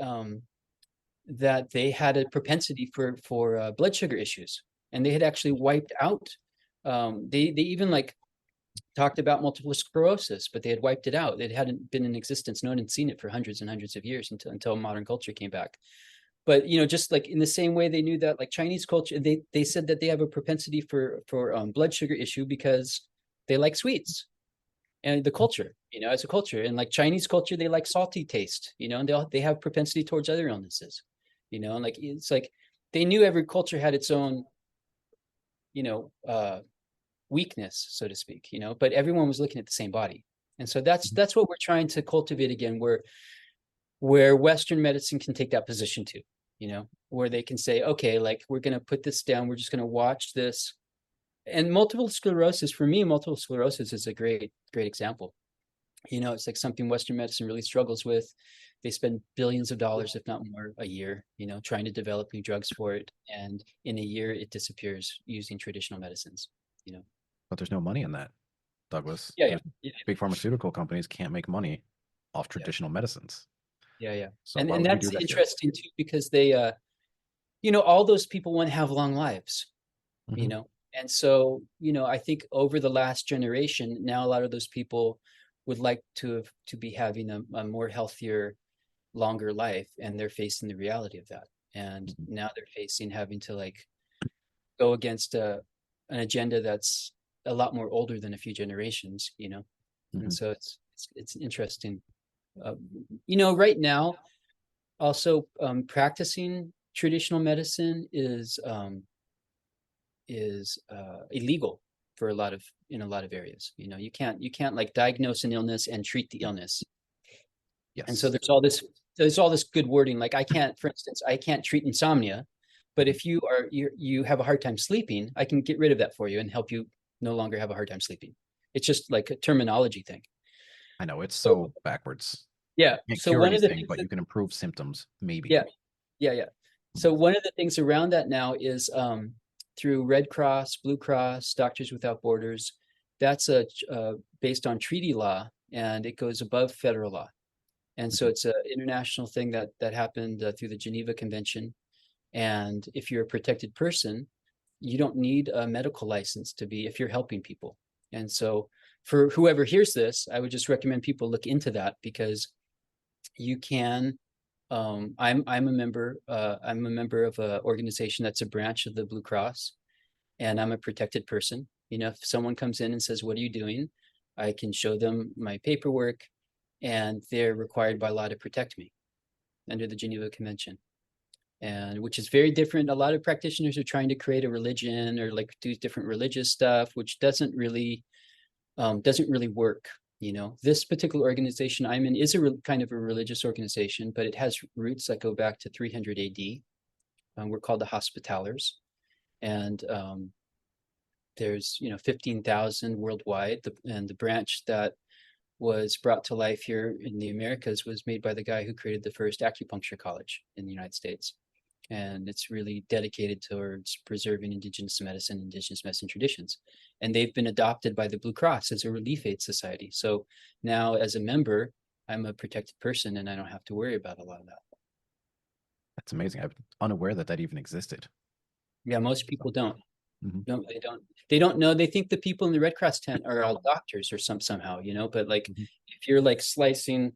they had a propensity for blood sugar issues, and they had actually wiped out. They even, like, talked about multiple sclerosis, but they had wiped it out. It hadn't been in existence. No one had seen it for hundreds and hundreds of years until modern culture came back. But, you know, just like in the same way they knew that, like, Chinese culture, they said that they have a propensity for blood sugar issue because they like sweets, and the culture, you know, as a culture. And like Chinese culture, they like salty taste, you know, and they have propensity towards other illnesses, you know. And like, it's like they knew every culture had its own, you know, weakness, so to speak, you know, but everyone was looking at the same body. And so that's what we're trying to cultivate again, where Western medicine can take that position too, you know, where they can say, okay, like, we're going to put this down, we're just going to watch this. And multiple sclerosis, for me, multiple sclerosis is a great example. You know, it's like something Western medicine really struggles with. They spend billions of dollars, if not more, a year, you know, trying to develop new drugs for it. And in a year, it disappears using traditional medicines, you know. But there's no money in that, Douglas. Yeah. There's big pharmaceutical companies can't make money off Yeah. traditional medicines. Yeah. So And why and would we do that's that here? interesting too, because they you know, all those people want to have long lives, you Hmm. know. And so, I think over the last generation, now a lot of those people would like to be having a more healthier, longer life, and they're facing the reality of that. And Mhm. now they're facing having to like go against an agenda that's a lot more older than a few generations. And Mhm. so it's interesting. Uh, right now, also practicing traditional medicine is illegal for a lot of in a lot of areas. You can't like diagnose an illness and treat the illness. And so Yes. there's all this good wording. Like I can't, for instance, I can't treat insomnia, but Mhm. if you have a hard time sleeping, I can get rid of that for you and help you no longer have a hard time sleeping. It's just like a terminology thing. I know it's So so backwards. yeah. Can't So cure one of the anything, things but that you can improve symptoms, maybe. yeah, yeah. Mhm. So one of the things around that now is through Red Cross, Blue Cross, Doctors Without Borders. That's based on treaty law, and it goes above federal law. And so Mhm. it's an international thing that happened through the Geneva Convention. And if you're a protected person, you don't need a medical license to be if you're helping people. And so for whoever hears this, I would just recommend people look into that because you can. I'm a member. I'm a member of an organization that's a branch of the Blue Cross, and I'm a protected person. If someone comes in and says, "What are you doing?" I can show them my paperwork, and they're required by law to protect me under the Geneva Convention, and which is very different. A lot of practitioners are trying to create a religion or like do different religious stuff, which doesn't really work. This particular organization I'm in is kind of a religious organization, but it has roots that go back to 300 AD. We're called the Hospitallers, and there's 15,000 worldwide. And the branch that was brought to life here in the Americas was made by the guy who created the first acupuncture college in the United States. And it's really dedicated towards preserving indigenous medicine traditions. And they've been adopted by the Blue Cross as a relief aid society. So now, as a member, I'm a protected person and I don't have to worry about a lot of that. That's amazing. I'm unaware that that even existed. Yeah, most So, people don't. mhm. No, they don't know. They think the people in the Red Cross tent are all doctors or somehow, but like Mhm. if you're like slicing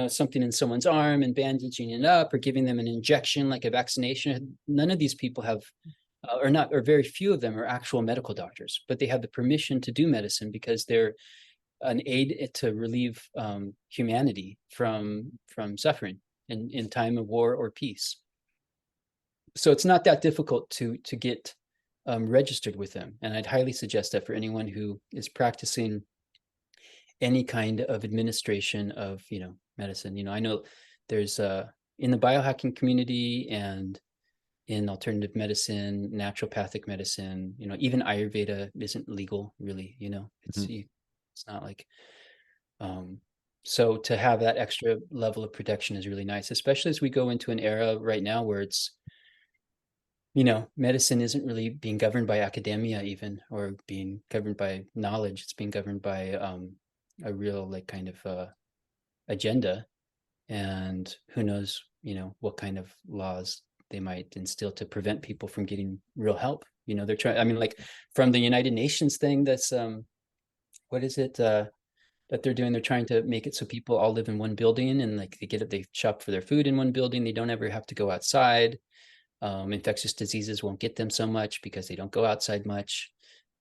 something in someone's arm and bandaging it up or giving them an injection like a vaccination, none of these people have or not, or very few of them are actual medical doctors, but they have the permission to do medicine because they're an aid to relieve humanity from suffering in time of war or peace. So it's not that difficult to get registered with them, and I'd highly suggest that for anyone who is practicing any kind of administration of medicine. I know there's in the biohacking community and in alternative medicine, naturopathic medicine, even Ayurveda isn't legal really. Mhm. It's not like um so to have that extra level of protection is really nice, especially as we go into an era right now where medicine isn't really being governed by academia even or being governed by knowledge. It's being governed by a real like kind of agenda, and who knows what kind of laws they might instill to prevent people from getting real help. They're trying, I mean, like from the United Nations thing, that's what is it that they're doing? They're trying to make it so people all live in one building, and like they shop for their food in one building, they don't ever have to go outside. Infectious diseases won't get them so much because they don't go outside much,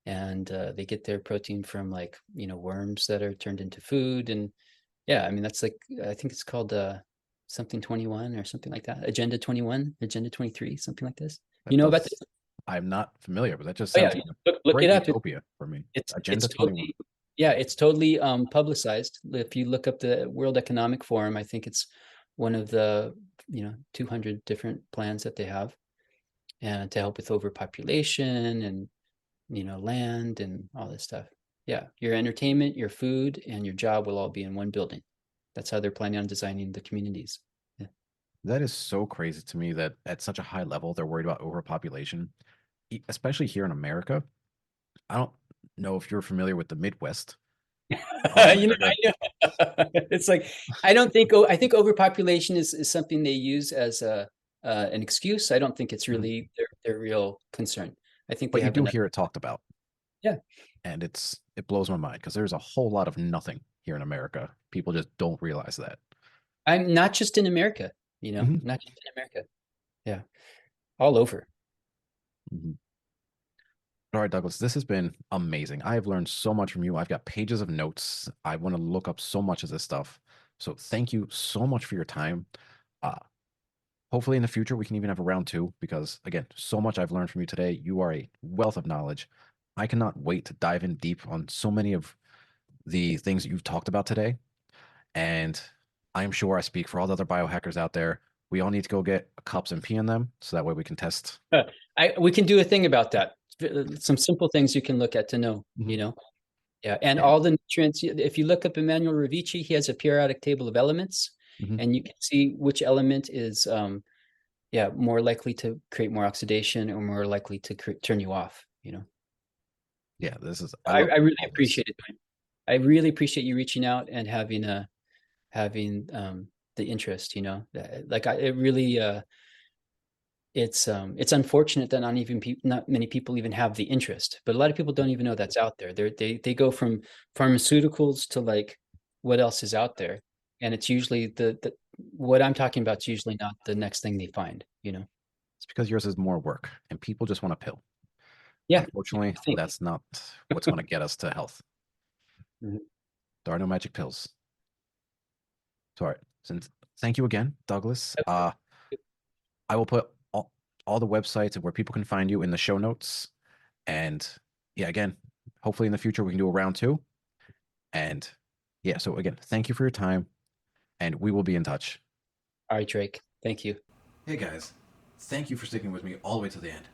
and they get their protein from like worms that are turned into food. And yeah, I mean, that's like, I think it's called something 21 or something like that. Agenda 21, Agenda 23, something like this. You That know about does. this? I'm not familiar, but that just Oh yeah, sounds like a look it great up. utopia for me. It's Agenda 21. totally, yeah, it's totally publicized. If you look up the World Economic Forum, I think it's one of the 200 different plans that they have, and to help with overpopulation and land and all this stuff. Yeah, your entertainment, your food, and your job will all be in one building. That's how they're planning on designing the communities. Yeah. That is so crazy to me that at such a high level they're worried about overpopulation, especially here in America. I don't know if you're familiar with the Midwest of I America. know. It's like I think overpopulation is something they use as a an excuse. I don't think it's Mhm. really their real concern. I think they But you have do enough. hear it talked about, Yeah, and it blows my mind because there's a whole lot of nothing here in America. People just don't realize that. I'm not just in America, Mhm. not just in America. Yeah, all over. Mhm. All right, Douglas, this has been amazing. I have learned so much from you. I've got pages of notes. I want to look up so much of this stuff. So thank you so much for your time. Uh, Hopefully in the future we can even have a round two because again, so much I've learned from you today. You are a wealth of knowledge. I cannot wait to dive in deep on so many of the things that you've talked about today. And I'm sure I speak for all the other biohackers out there. We all need to go get cups and pee in them so that way we can test. Uh, we can do a thing about that. Some simple things you can look at to know, Mhm. Yeah, and And all the nutrients. If you look up Emmanuel Ravici, he has a periodic table of elements, mhm. and you can see which element is, yeah, more likely to create more oxidation or more likely to turn you off. Yeah, this is I I, love I really all this. appreciate it. I really appreciate you reaching out and having the interest. Like it really it's unfortunate that not many people even have the interest, but a lot of people don't even know that's out there. They go from pharmaceuticals to like what else is out there, and it's usually the what I'm talking about is usually not the next thing they find. It's because yours is more work and people just want a pill. Yeah, Unfortunately, I think. that's not what's going to get us to health. Mhm. There are no magic pills. So, all right. Since thank you again, Douglas. I will put all the websites and where people can find you in the show notes. And yeah, again, hopefully in the future we can do a round two. And yeah, so again, thank you for your time and we will be in touch. All right, Drake. Thank you. Hey guys, thank you for sticking with me all the way to the end.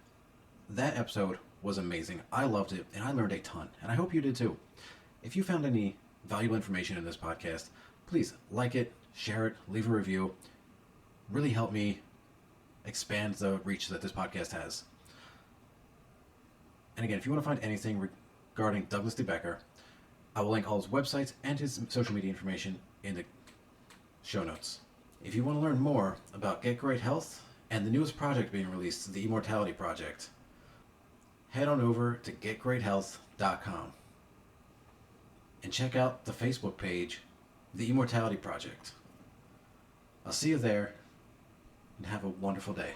That episode was amazing. I loved it and I learned a ton, and I hope you did too. If you found any valuable information in this podcast, please like it, share it, leave a review. Really help me expand the reach that this podcast has. And again, if you want to find anything regarding Douglas Debecker, I will link all his websites and his social media information in the show notes. If you want to learn more about Get Great Health and the newest project being released, the Immortality Project, head on over to getgreathealth.com and check out the Facebook page, The Immortality Project. I'll see you there and have a wonderful day.